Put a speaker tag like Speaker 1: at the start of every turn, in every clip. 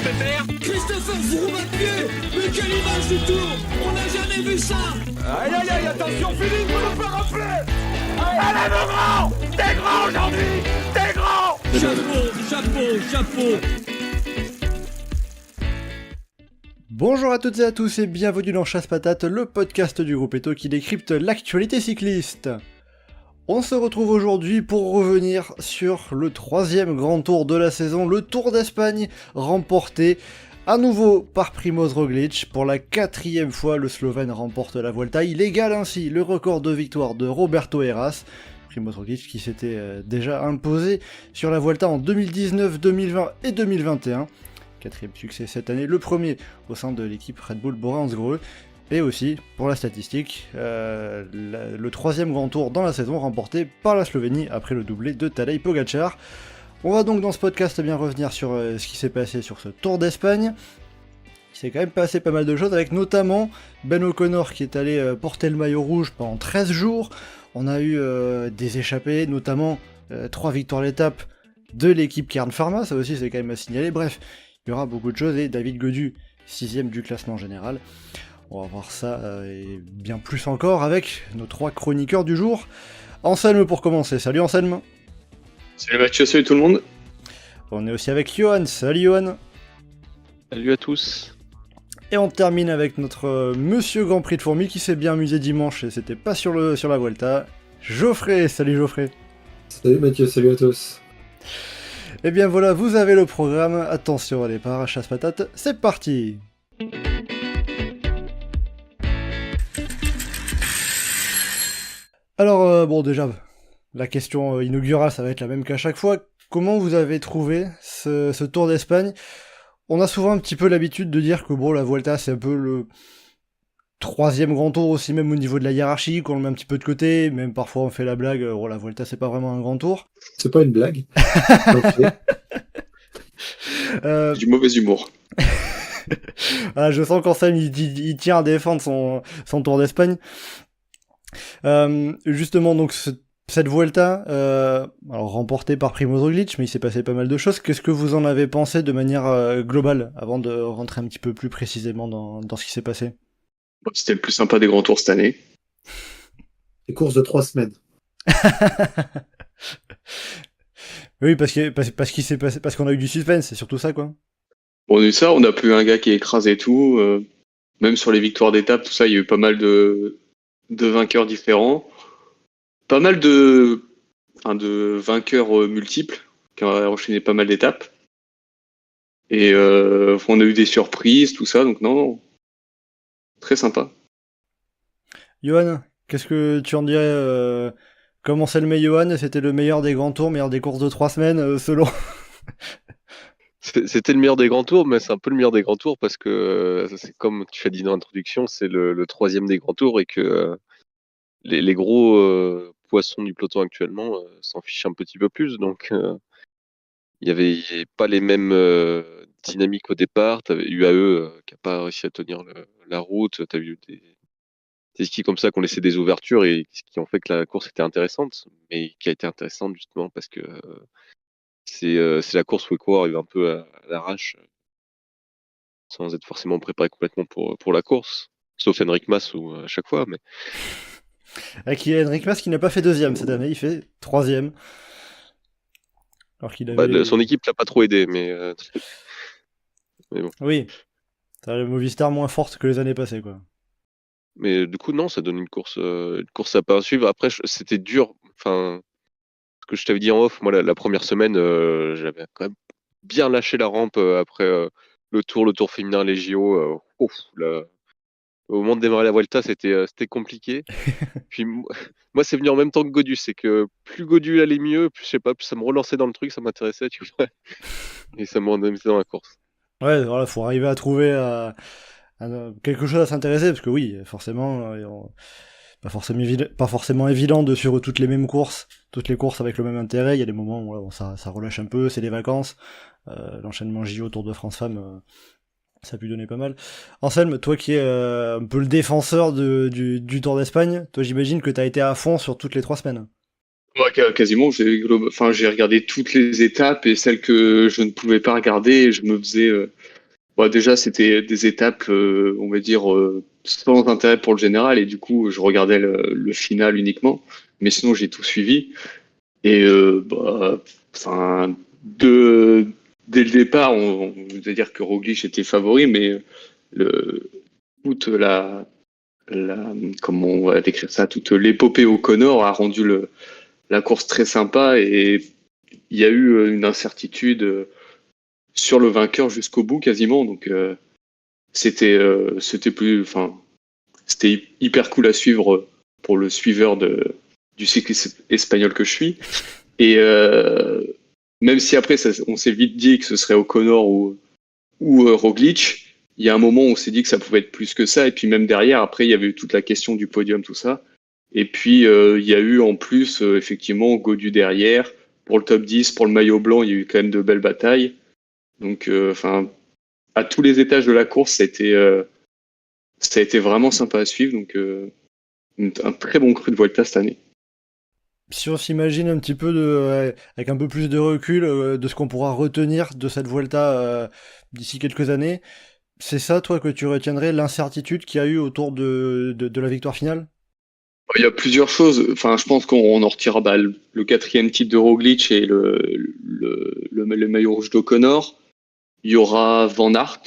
Speaker 1: Pépère.
Speaker 2: Christopher Froome à pied. Mais quelle image du tour. On n'a jamais vu ça.
Speaker 3: Aïe aïe aïe, attention Philippe, faut le faire rappeler. Allez mon grand, t'es grand aujourd'hui, t'es grand.
Speaker 2: Chapeau.
Speaker 4: Bonjour à toutes et à tous et bienvenue dans Chasse Patate, le podcast du groupe Eto qui décrypte l'actualité cycliste. On se retrouve aujourd'hui pour revenir sur le troisième grand tour de la saison, le Tour d'Espagne, remporté à nouveau par Primož Roglič. Pour la 4e fois, le Slovène remporte la Vuelta. Il égale ainsi le record de victoire de Roberto Heras. Primož Roglič qui s'était déjà imposé sur la Vuelta en 2019, 2020 et 2021. 4e succès cette année, le premier au sein de l'équipe Red Bull Bora-Hansgrohe. Et aussi, pour la statistique, le troisième grand tour dans la saison remporté par la Slovénie après le doublé de Tadej Pogačar. On va donc dans ce podcast bien revenir sur ce qui s'est passé sur ce Tour d'Espagne. Il s'est quand même passé pas mal de choses avec notamment Ben O'Connor qui est allé porter le maillot rouge pendant 13 jours. On a eu des échappées, notamment 3 victoires à l'étape de l'équipe Kern Pharma, ça aussi c'est quand même à signaler. Bref, il y aura beaucoup de choses et David Gaudu, 6ème du classement général. On va voir ça et bien plus encore avec nos 3 chroniqueurs du jour. Anselme pour commencer. Salut Anselme.
Speaker 5: Salut Mathieu, salut tout le monde.
Speaker 4: On est aussi avec Johan. Salut Johan.
Speaker 5: Salut à tous.
Speaker 4: Et on termine avec notre Monsieur Grand Prix de Fourmi qui s'est bien amusé dimanche et c'était pas sur la Vuelta. Geoffrey. Salut Geoffrey.
Speaker 6: Salut Mathieu, salut à tous.
Speaker 4: Et bien voilà, vous avez le programme. Attention au départ, chasse patate, c'est parti. Alors, bon, déjà, la question inaugurale, ça va être la même qu'à chaque fois. Comment vous avez trouvé ce Tour d'Espagne ? On a souvent un petit peu l'habitude de dire que, bon, la Vuelta, c'est un peu le 3e grand tour aussi, même au niveau de la hiérarchie, qu'on le met un petit peu de côté, même parfois on fait la blague, oh, la Vuelta, c'est pas vraiment un grand tour.
Speaker 6: C'est pas une blague.
Speaker 5: Du mauvais humour.
Speaker 4: Ah, je sens qu'Anselme, il tient à défendre son Tour d'Espagne. Justement, donc cette Vuelta, alors remportée par Primož Roglič, mais il s'est passé pas mal de choses. Qu'est-ce que vous en avez pensé de manière globale, avant de rentrer un petit peu plus précisément dans ce qui s'est passé ?
Speaker 5: Bon, c'était le plus sympa des grands tours cette année.
Speaker 6: Les courses de 3 semaines.
Speaker 4: Oui, parce qu'il s'est passé, parce qu'on a eu du suspense, c'est surtout ça, quoi.
Speaker 5: On a eu ça, on a pu un gars qui est écrasé et tout. Même sur les victoires d'étape, tout ça, il y a eu pas mal de vainqueurs différents. Pas mal de vainqueurs multiples qui ont enchaîné pas mal d'étapes. Et on a eu des surprises, tout ça, donc non, très sympa.
Speaker 4: Johan, qu'est-ce que tu en dirais comme Anselme et Johan, c'était le meilleur des grands tours, meilleur des courses de 3 semaines, selon...
Speaker 7: C'était le meilleur des grands tours, mais c'est un peu le meilleur des grands tours parce que, c'est comme tu as dit dans l'introduction, c'est le 3e des grands tours et que les gros poissons du peloton actuellement s'en fichent un petit peu plus. Donc, il y avait pas les mêmes dynamiques au départ. Tu avais UAE qui n'a pas réussi à tenir la route. Tu as eu des skis comme ça qui ont laissé des ouvertures et qui ont fait que la course était intéressante, mais qui a été intéressante justement parce que c'est la course où les coureurs arrivent un peu à l'arrache sans être forcément préparé complètement pour la course, sauf Enric Mas ou à chaque fois. Mais
Speaker 4: Avec Enric Mas qui n'a pas fait 2e cette année, il fait 3e. Alors qu'il avait...
Speaker 7: son équipe l'a pas trop aidé, mais bon.
Speaker 4: Oui, t'as le Movistar moins forte que les années passées, quoi.
Speaker 7: Mais du coup, non, ça donne une course à pas suivre. Après, c'était dur. Enfin, ce que je t'avais dit en off, moi, la première semaine, j'avais quand même bien lâché la rampe après le tour féminin, les JO. Au moment de démarrer la Vuelta, c'était compliqué. Puis moi, c'est venu en même temps que Gaudu. C'est que plus Gaudu allait mieux, plus, je sais pas, plus ça me relançait dans le truc, ça m'intéressait, tu vois. Et ça me remettait dans la course.
Speaker 4: Ouais, voilà, faut arriver à trouver quelque chose à s'intéresser, parce que oui, forcément, pas forcément évident de suivre toutes les mêmes courses, toutes les courses avec le même intérêt. Il y a des moments où bon, ça relâche un peu, c'est les vacances. L'enchaînement JO Tour de France Femmes, ça a pu donner pas mal. Anselme, toi qui es un peu le défenseur du Tour d'Espagne, toi j'imagine que t'as été à fond sur toutes les 3 semaines.
Speaker 5: Ouais, quasiment, j'ai regardé toutes les étapes et celles que je ne pouvais pas regarder, je me faisais. Déjà, c'était des étapes, on va dire, sans intérêt pour le général et du coup, je regardais le final uniquement. Mais sinon, j'ai tout suivi. Et enfin, dès le départ, on va dire que Roglic était favori, mais le, toute comment on va décrire ça, toute l'épopée O'Connor a rendu la course très sympa et il y a eu une incertitude sur le vainqueur jusqu'au bout quasiment. Donc c'était plus, enfin, c'était hyper cool à suivre pour le suiveur du cyclisme espagnol que je suis. Et même si après on s'est vite dit que ce serait O'Connor ou Roglic, il y a un moment où on s'est dit que ça pouvait être plus que ça. Et puis même derrière, après, il y avait eu toute la question du podium, tout ça. Et puis il y a eu en plus effectivement Gaudu derrière. Pour le top 10, pour le maillot blanc, il y a eu quand même de belles batailles. Donc enfin, à tous les étages de la course, ça a été vraiment sympa à suivre. Donc un très bon cru de Vuelta cette année.
Speaker 4: Si on s'imagine un petit peu avec un peu plus de recul de ce qu'on pourra retenir de cette Vuelta d'ici quelques années, c'est ça, toi, que tu retiendrais, l'incertitude qu'il y a eu autour de la victoire finale?
Speaker 5: Il y a plusieurs choses. Enfin, je pense qu'on en retirera le quatrième titre de Roglic et le maillot rouge d'O'Connor. Il y aura Van Aert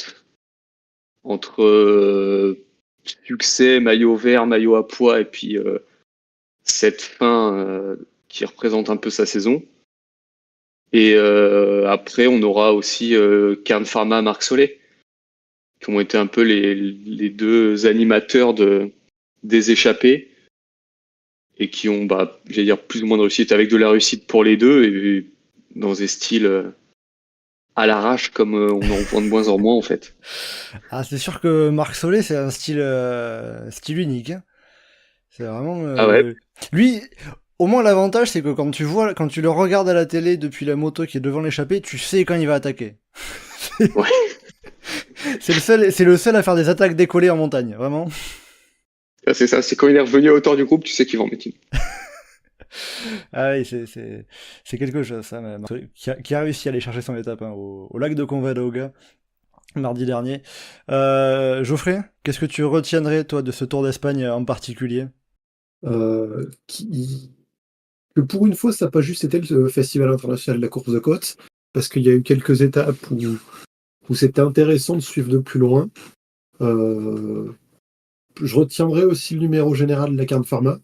Speaker 5: entre succès, maillot vert, maillot à pois et puis cette fin qui représente un peu sa saison. Et après, on aura aussi Kern Pharma, Marc Solé, qui ont été un peu les deux animateurs des échappées et qui ont, j'allais dire, plus ou moins de réussite, avec de la réussite pour les deux et dans des styles à l'arrache comme on en voit de moins en moins en fait.
Speaker 4: Ah, c'est sûr que Marc Solé, c'est un style unique, hein. C'est vraiment...
Speaker 5: Ah ouais.
Speaker 4: Lui, au moins l'avantage, c'est que quand tu le regardes à la télé depuis la moto qui est devant l'échappée, tu sais quand il va attaquer.
Speaker 5: Ouais.
Speaker 4: C'est le seul à faire des attaques décollées en montagne, vraiment.
Speaker 5: C'est ça, c'est quand il est revenu à hauteur du groupe, tu sais qu'il va en mettre une.
Speaker 4: Ah oui, c'est quelque chose, ça, même. Qui a réussi à aller chercher son étape hein, au lac de Convadoga, mardi dernier. Geoffrey, qu'est-ce que tu retiendrais, toi, de ce Tour d'Espagne en particulier?
Speaker 6: Que pour une fois, ça n'a pas juste été le Festival international de la course de côte, parce qu'il y a eu quelques étapes où c'était intéressant de suivre de plus loin. Je retiendrai aussi le numéro général de la Kern Pharma.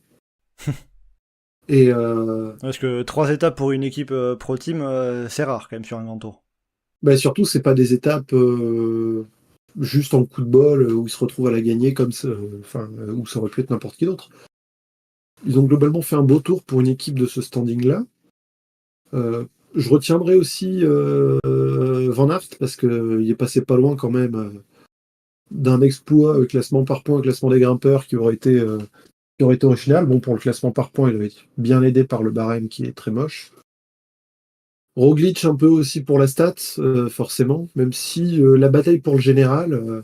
Speaker 6: Et
Speaker 4: Parce que 3 étapes pour une équipe pro team, c'est rare quand même sur un grand tour.
Speaker 6: surtout, c'est pas des étapes juste en coup de bol où ils se retrouvent à la gagner comme ça, où ça aurait pu être n'importe qui d'autre. Ils ont globalement fait un beau tour pour une équipe de ce standing-là. Je retiendrai aussi Van Aert parce qu'il est passé pas loin quand même d'un exploit classement par points, classement des grimpeurs qui aurait été original. Bon, pour le classement par points, il avait été bien aidé par le barème qui est très moche. Roglic un peu aussi pour la stat, forcément, même si la bataille pour le général,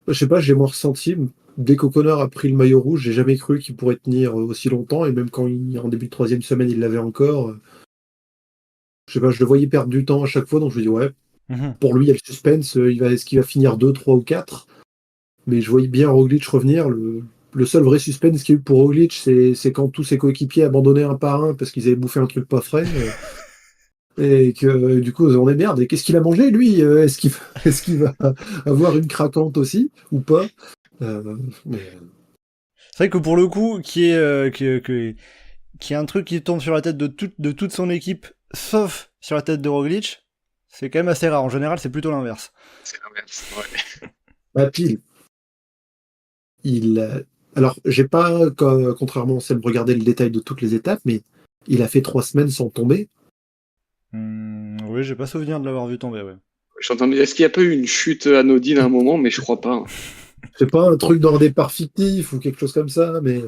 Speaker 6: je sais pas, j'ai moins ressenti. Dès qu'O'Connor a pris le maillot rouge, j'ai jamais cru qu'il pourrait tenir aussi longtemps, et même quand en début de troisième semaine, il l'avait encore. Je sais pas, je le voyais perdre du temps à chaque fois, donc je me dis ouais, pour lui, il y a le suspense, est-ce qu'il va finir 2, 3 ou 4 ? Mais je voyais bien Roglic revenir. Le seul vrai suspense qu'il y a eu pour Roglic, c'est quand tous ses coéquipiers abandonnaient un par un parce qu'ils avaient bouffé un truc pas frais. Et que du coup, on est merde. Et qu'est-ce qu'il a mangé, lui ? Est-ce qu'il va avoir une craquante aussi ou pas ?
Speaker 4: C'est vrai que pour le coup, qui est un truc qui tombe sur la tête de toute son équipe, sauf sur la tête de Roglic, c'est quand même assez rare. En général, c'est plutôt l'inverse.
Speaker 5: C'est l'inverse, ouais.
Speaker 6: Pile. Alors, j'ai pas, contrairement à celle de regarder le détail de toutes les étapes, mais il a fait 3 semaines sans tomber.
Speaker 4: Oui, j'ai pas souvenir de l'avoir vu tomber, ouais.
Speaker 5: Est-ce qu'il n'y a pas eu une chute anodine à un moment, mais je crois pas. Hein.
Speaker 6: C'est pas un truc dans un départ fictif ou quelque chose comme ça, mais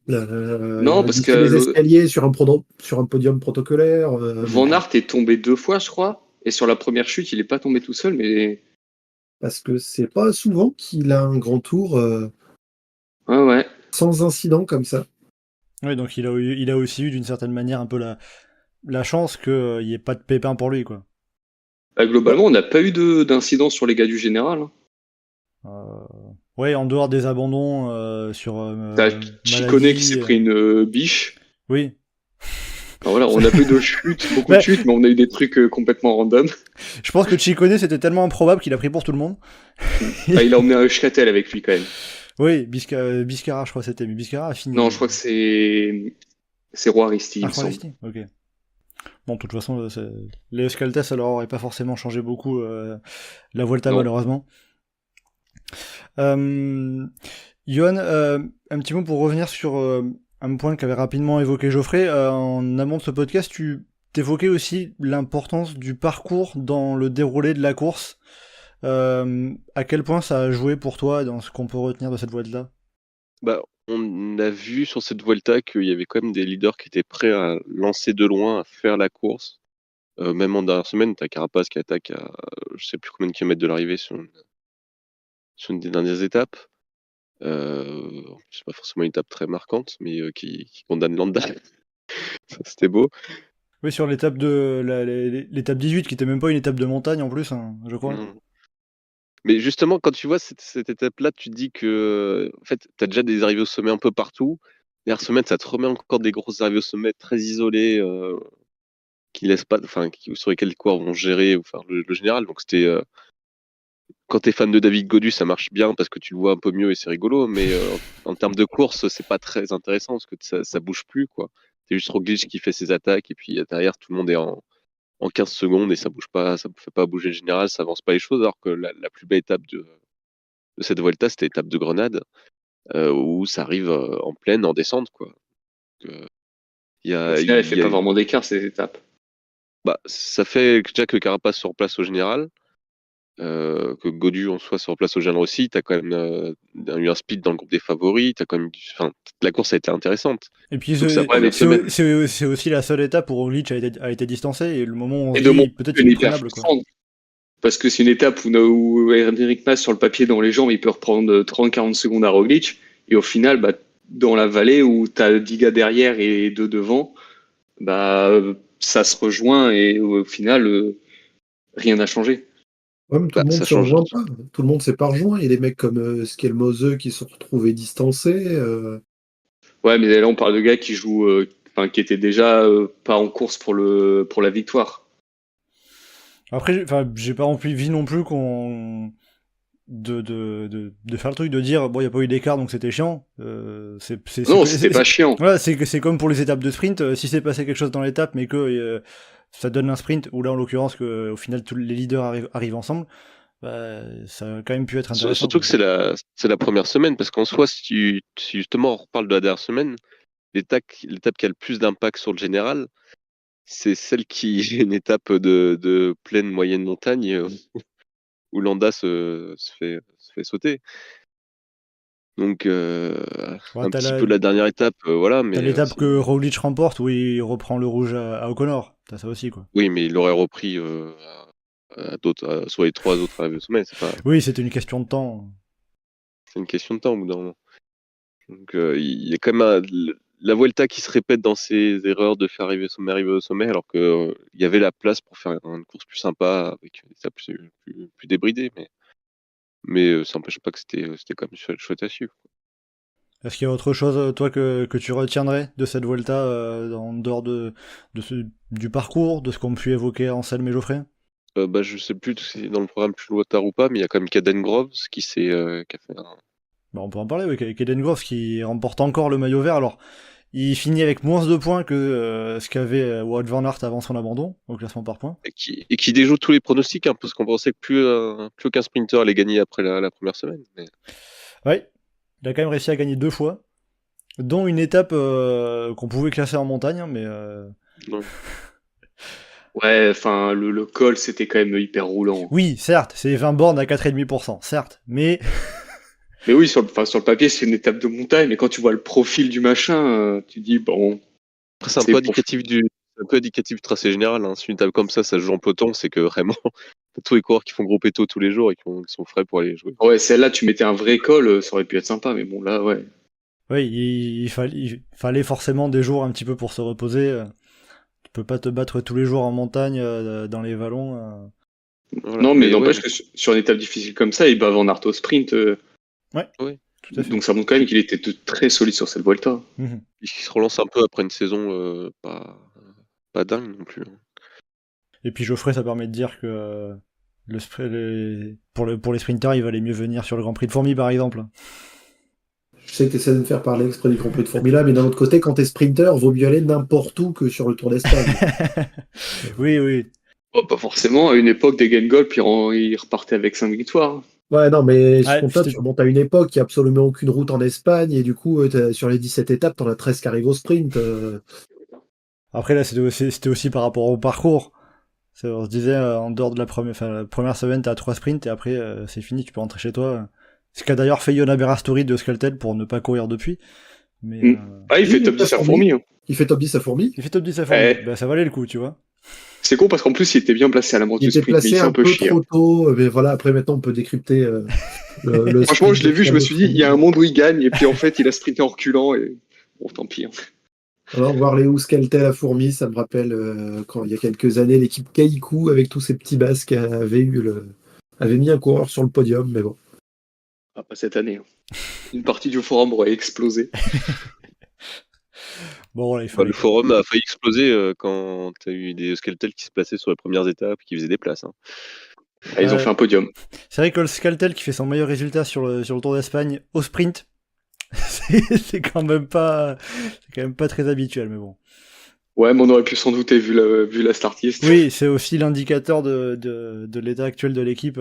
Speaker 5: non, parce que
Speaker 6: les escaliers sur un podium protocolaire.
Speaker 5: Van Aert est tombé 2 fois, je crois, et sur la première chute, il est pas tombé tout seul, mais
Speaker 6: parce que c'est pas souvent qu'il a un grand tour
Speaker 5: ouais.
Speaker 6: sans incident comme ça.
Speaker 4: Oui, donc il a aussi eu d'une certaine manière un peu la chance qu'il n'y ait pas de pépin pour lui, quoi.
Speaker 5: Bah, globalement, on n'a pas eu d'incident sur les gars du général, hein.
Speaker 4: Ouais, en dehors des abandons sur
Speaker 5: T'as Chikone qui
Speaker 4: maladie.
Speaker 5: s'est pris une biche.
Speaker 4: Oui.
Speaker 5: Alors voilà, on n'a pas eu de chute, beaucoup
Speaker 4: Ouais.
Speaker 5: de chutes, mais on a eu des trucs complètement random.
Speaker 4: Je pense que Chikone, c'était tellement improbable qu'il a pris pour tout le monde.
Speaker 5: Bah, il a emmené un Eushkatel avec lui quand même.
Speaker 4: Oui, Biscara, je crois que c'était, mais Biscara a fini.
Speaker 5: Non, je crois que c'est Roi Aristi, il me semble.
Speaker 4: Archonisti, ok. Bon, de toute façon, les Euskaltel, ça leur aurait pas forcément changé beaucoup la Vuelta,
Speaker 5: Non.
Speaker 4: malheureusement. Johan, un petit mot pour revenir sur un point qu'avait rapidement évoqué Geoffrey. En amont de ce podcast, tu t'évoquais aussi l'importance du parcours dans le déroulé de la course. À quel point ça a joué pour toi dans ce qu'on peut retenir de cette Vuelta?
Speaker 7: Bah, on a vu sur cette Vuelta qu'il y avait quand même des leaders qui étaient prêts à lancer de loin, à faire la course. Même en dernière semaine, t'as Carapaz qui attaque à je sais plus combien de kilomètres de l'arrivée sur une des dernières étapes. C'est pas forcément une étape très marquante, mais qui condamne Landa. Ça, c'était beau.
Speaker 4: Oui, sur l'étape l'étape 18, qui était même pas une étape de montagne en plus, hein, je crois.
Speaker 7: Mm. Mais justement, quand tu vois cette étape-là, tu te dis que en fait, tu as déjà des arrivées au sommet un peu partout. Dernière semaine, ça te remet encore des grosses arrivées au sommet très isolées qui laissent pas, enfin, sur lesquelles les coureurs vont gérer ou faire le général. Donc c'était quand t'es fan de David Gaudu, ça marche bien parce que tu le vois un peu mieux et c'est rigolo. Mais en termes de course, c'est pas très intéressant parce que ça bouge plus, quoi. C'est juste Roglic qui fait ses attaques et puis derrière tout le monde est en 15 secondes et ça bouge pas, ça ne fait pas bouger le général, ça avance pas les choses. Alors que la plus belle étape de cette Vuelta, c'était l'étape de Grenade, où ça arrive en pleine, en descente, quoi. Donc,
Speaker 5: Au final, elle fait pas vraiment d'écart ces étapes.
Speaker 7: bah, ça fait déjà que Carapaz se replace au général, que Gaudu en soi se replace au général aussi. T'as quand même eu un speed dans le groupe des favoris. T'as quand même, la course a été intéressante.
Speaker 4: Et puis
Speaker 7: Donc, ça prend une
Speaker 4: c'est aussi la seule étape où Roglic a été distancé, et le moment où on
Speaker 5: Et
Speaker 4: se
Speaker 5: de
Speaker 4: dit
Speaker 5: mon
Speaker 4: peut-être
Speaker 5: une
Speaker 4: qu'il est
Speaker 5: hyper
Speaker 4: prenable, quoi.
Speaker 5: frustrante. Parce que c'est une étape où Eric Mas, sur le papier, dans les jambes, il peut reprendre 30-40 secondes à Roglic. Et au final, bah, dans la vallée où tu as 10 gars derrière et 2 devant, bah, ça se rejoint et au final, rien n'a changé.
Speaker 6: Ouais, mais tout le monde
Speaker 7: ça
Speaker 6: se
Speaker 7: change.
Speaker 6: rejoint pas. Tout le monde s'est pas rejoint. Il y a des mecs comme Skelmose qui se sont retrouvés distancés.
Speaker 5: Ouais, mais là, on parle de gars qui jouent, qui étaient déjà pas en course pour la victoire.
Speaker 4: Après, j'ai pas envie non plus de faire le truc de dire bon, il y a pas eu d'écart donc c'était chiant.
Speaker 5: Non, c'était pas chiant.
Speaker 4: Voilà, c'est comme pour les étapes de sprint. Si c'est passé quelque chose dans l'étape mais que ça donne un sprint, ou là en l'occurrence que au final tous les leaders arrivent ensemble, bah, ça a quand même pu être intéressant.
Speaker 7: Surtout que c'est la première semaine, parce qu'en soi, si justement on reparle de la dernière semaine, l'étape qui a le plus d'impact sur le général, c'est celle qui est une étape de pleine moyenne montagne où Landa se fait sauter. Donc un petit peu la dernière étape, voilà. Mais
Speaker 4: t'as l'étape que Roglic remporte où il reprend le rouge à O'Connor. T'as ça aussi, quoi.
Speaker 7: oui, mais il l'aurait repris à d'autres, sur les 3 autres arrivées au sommet. C'est pas...
Speaker 4: Oui, c'était une question de temps.
Speaker 7: C'est une question de temps au bout d'un moment. Donc il y a quand même la Vuelta qui se répète dans ses erreurs de faire arriver au sommet, alors que il y avait la place pour faire une course plus sympa avec des étapes plus débridées, mais ça n'empêche pas que c'était quand même chouette à suivre.
Speaker 4: Est-ce qu'il y a autre chose, toi, que tu retiendrais de cette Vuelta, en dehors du parcours, de ce qu'on a pu évoquer Anselme et Geoffrey?
Speaker 7: Bah, je sais plus si c'est dans le programme plus lointain ou pas, mais il y a quand même Caden Groves qui a fait un...
Speaker 4: Bah, on peut en parler, oui. Caden Groves qui remporte encore le maillot vert. Alors, il finit avec moins de points que ce qu'avait Wout van Aert avant son abandon au classement par points.
Speaker 7: et qui déjoue tous les pronostics, hein, parce qu'on pensait que plus aucun sprinter allait gagner après la première semaine. Mais...
Speaker 4: Ouais, il a quand même réussi à gagner 2 fois, dont une étape qu'on pouvait classer en montagne, hein, mais...
Speaker 7: Non.
Speaker 5: Ouais, enfin, le col, c'était quand même hyper roulant.
Speaker 4: Oui, certes, c'est 20 bornes à 4,5%, certes, mais...
Speaker 5: Mais oui, sur le papier, c'est une étape de montagne, mais quand tu vois le profil du machin, tu dis, bon...
Speaker 7: Après, c'est un peu indicatif du tracé général. Hein. Si une étape comme ça se joue en peloton, c'est que vraiment, tous les coureurs qui font gros péto tous les jours et qui sont frais pour aller jouer.
Speaker 5: Ouais, celle-là, tu mettais un vrai col, ça aurait pu être sympa, mais bon, là, ouais.
Speaker 4: Oui, il fallait forcément des jours un petit peu pour se reposer. Tu peux pas te battre tous les jours en montagne, dans les vallons.
Speaker 7: Voilà.
Speaker 5: Non, mais
Speaker 7: ouais,
Speaker 5: n'empêche que sur une étape difficile comme ça, il bat Van Aert au sprint.
Speaker 4: Ouais,
Speaker 7: Oui.
Speaker 4: tout à fait.
Speaker 5: Donc ça montre quand même qu'il était très solide sur cette Vuelta.
Speaker 4: Mhm.
Speaker 7: il se relance un peu après une saison pas dingue non plus.
Speaker 4: Et puis Geoffrey, ça permet de dire que pour les sprinters, il valait mieux venir sur le Grand Prix de Fourmi, par exemple.
Speaker 6: Je sais que tu essaies de me faire parler exprès du Grand Prix de Formula, mais d'un autre côté, quand t'es sprinter, vaut mieux aller n'importe où que sur le Tour d'Espagne.
Speaker 4: Oui, oui.
Speaker 5: Oh, pas forcément. À une époque, Degenkolb, il repartait avec 5 victoires.
Speaker 6: Ouais, non, mais
Speaker 4: Ouais,
Speaker 6: ce compte-là,
Speaker 4: c'était-
Speaker 6: tu remontes à une époque, il n'y a absolument aucune route en Espagne, et du coup, sur les 17 étapes, t'en as 13 qui arrivent au sprint.
Speaker 4: Après, là, c'était aussi par rapport au parcours. On se disait, en dehors de la première semaine, t'as 3 sprints, et après, c'est fini, tu peux rentrer chez toi. Ce qu'a d'ailleurs fait Yona Berastori de Euskaltel pour ne pas courir depuis. Mais
Speaker 5: Ah, il fait
Speaker 6: Oui,
Speaker 5: top
Speaker 6: il
Speaker 5: 10 à
Speaker 6: a
Speaker 5: Fourmi. Hein.
Speaker 6: Il fait top 10 à Fourmi.
Speaker 4: il fait top 10 à Fourmi.
Speaker 5: Ouais.
Speaker 4: Ben, ça valait le coup, tu vois.
Speaker 5: C'est con parce qu'en plus, il était bien placé à la mort
Speaker 6: Il
Speaker 5: du
Speaker 6: était
Speaker 5: sprint, mais
Speaker 6: placé
Speaker 5: il fait
Speaker 6: un
Speaker 5: un peu
Speaker 6: peu
Speaker 5: chier.
Speaker 6: trop tôt, mais voilà, après maintenant on peut décrypter le
Speaker 5: Franchement,
Speaker 6: sprint
Speaker 5: je l'ai
Speaker 6: de
Speaker 5: vu, je me
Speaker 6: Thiago
Speaker 5: suis dit, il y a un monde où il gagne, et puis en fait, il a sprinté en reculant, et bon, tant pis. Hein.
Speaker 6: Alors, voir les Euskaltel à Fourmi, ça me rappelle quand il y a quelques années, l'équipe Kaiku avec tous ces petits Basques avait mis un coureur sur le podium, mais bon.
Speaker 5: Ah, pas cette année. Hein. Une partie du forum aurait explosé.
Speaker 4: Bon, voilà, il
Speaker 7: Bah,
Speaker 4: fallait.
Speaker 7: le forum a failli exploser quand t'as eu des Euskaltel qui se plaçaient sur les premières étapes, qui faisaient des places. Hein.
Speaker 5: Ah, ils ont fait un podium.
Speaker 4: C'est vrai que le Euskaltel qui fait son meilleur résultat sur le Tour d'Espagne au sprint, c'est quand même pas très habituel, mais bon.
Speaker 5: Ouais, mais on aurait pu s'en douter vu la start list.
Speaker 4: Oui, c'est aussi l'indicateur de l'état actuel de l'équipe,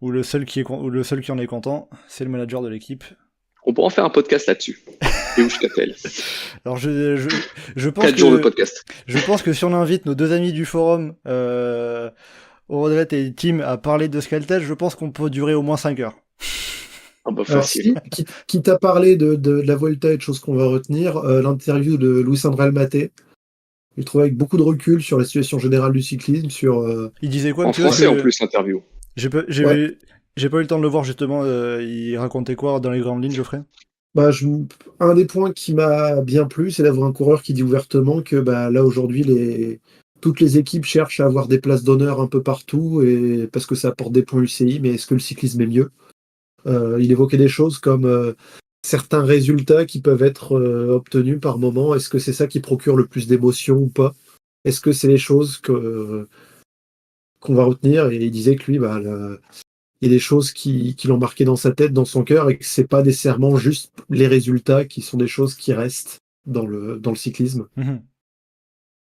Speaker 4: où le seul qui en est content, c'est le manager de l'équipe.
Speaker 5: On pourra en faire un podcast là-dessus. Et où je t'appelle.
Speaker 4: Alors je pense
Speaker 5: 4 jours de podcast.
Speaker 4: je pense que si on invite nos deux amis du forum, Audrey et Tim, à parler de Skaltel, je pense qu'on peut durer au moins 5 heures.
Speaker 5: Ah bah
Speaker 6: Alors,
Speaker 5: facile.
Speaker 6: quitte à parler de la Volta et de choses qu'on va retenir, l'interview de Luis André Maté, je trouvais avec beaucoup de recul sur la situation générale du cyclisme,
Speaker 4: Il disait quoi un
Speaker 5: En
Speaker 4: petit peu,
Speaker 5: français
Speaker 4: parce
Speaker 5: en
Speaker 4: que
Speaker 5: plus, l'interview.
Speaker 4: J'ai pas eu le temps de le voir justement. Il racontait quoi dans les grandes lignes, Geoffrey?
Speaker 6: Bah, un des points qui m'a bien plu, c'est d'avoir un coureur qui dit ouvertement que bah, là aujourd'hui, toutes les équipes cherchent à avoir des places d'honneur un peu partout et parce que ça apporte des points UCI, mais est-ce que le cyclisme est mieux? Il évoquait des choses comme certains résultats qui peuvent être obtenus par moment. Est-ce que c'est ça qui procure le plus d'émotion ou pas? Est-ce que c'est les choses qu'on va retenir? Et il disait que lui, bah, il y a des choses qui l'ont marqué dans sa tête, dans son cœur, et que c'est pas nécessairement juste les résultats qui sont des choses qui restent dans le cyclisme.
Speaker 4: Mhm.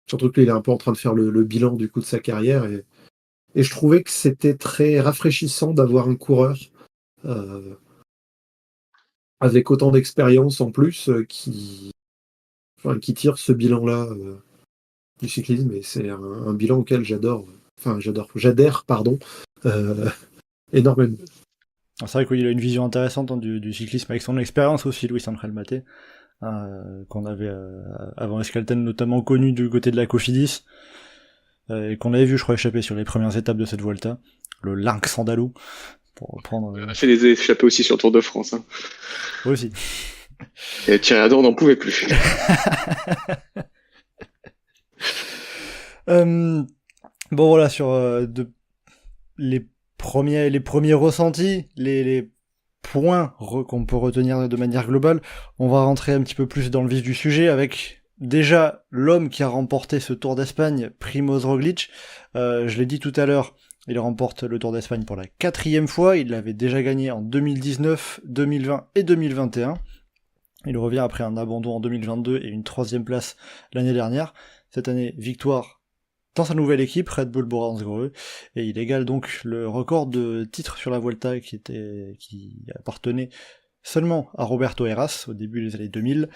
Speaker 6: Surtout qu'il est un peu en train de faire le bilan du coup de sa carrière. Et je trouvais que c'était très rafraîchissant d'avoir un coureur avec autant d'expérience en plus qui tire ce bilan-là du cyclisme. Et c'est un bilan auquel j'adhère, pardon, énormément.
Speaker 4: C'est vrai qu'il a une vision intéressante du cyclisme avec son expérience aussi, Luis Ángel Maté, qu'on avait avant Euskaltel notamment connu du côté de la Cofidis, et qu'on avait vu, je crois, échapper sur les premières étapes de cette Vuelta, le Lynx andalou, pour reprendre.
Speaker 5: Il a fait des échappées aussi sur le Tour de France. Hein.
Speaker 4: Aussi.
Speaker 5: Et Thierry Ador n'en pouvait plus.
Speaker 4: Bon voilà, sur les premiers ressentis, les points qu'on peut retenir de manière globale, on va rentrer un petit peu plus dans le vif du sujet avec déjà l'homme qui a remporté ce Tour d'Espagne, Primoz Roglic. Je l'ai dit tout à l'heure, il remporte le Tour d'Espagne pour la 4e fois, il l'avait déjà gagné en 2019, 2020 et 2021. Il revient après un abandon en 2022 et une 3e place l'année dernière. Cette année, victoire dans sa nouvelle équipe, Red Bull Bora-Hansgrohe, et il égale donc le record de titres sur la Vuelta qui appartenait seulement à Roberto Heras au début des années 2000.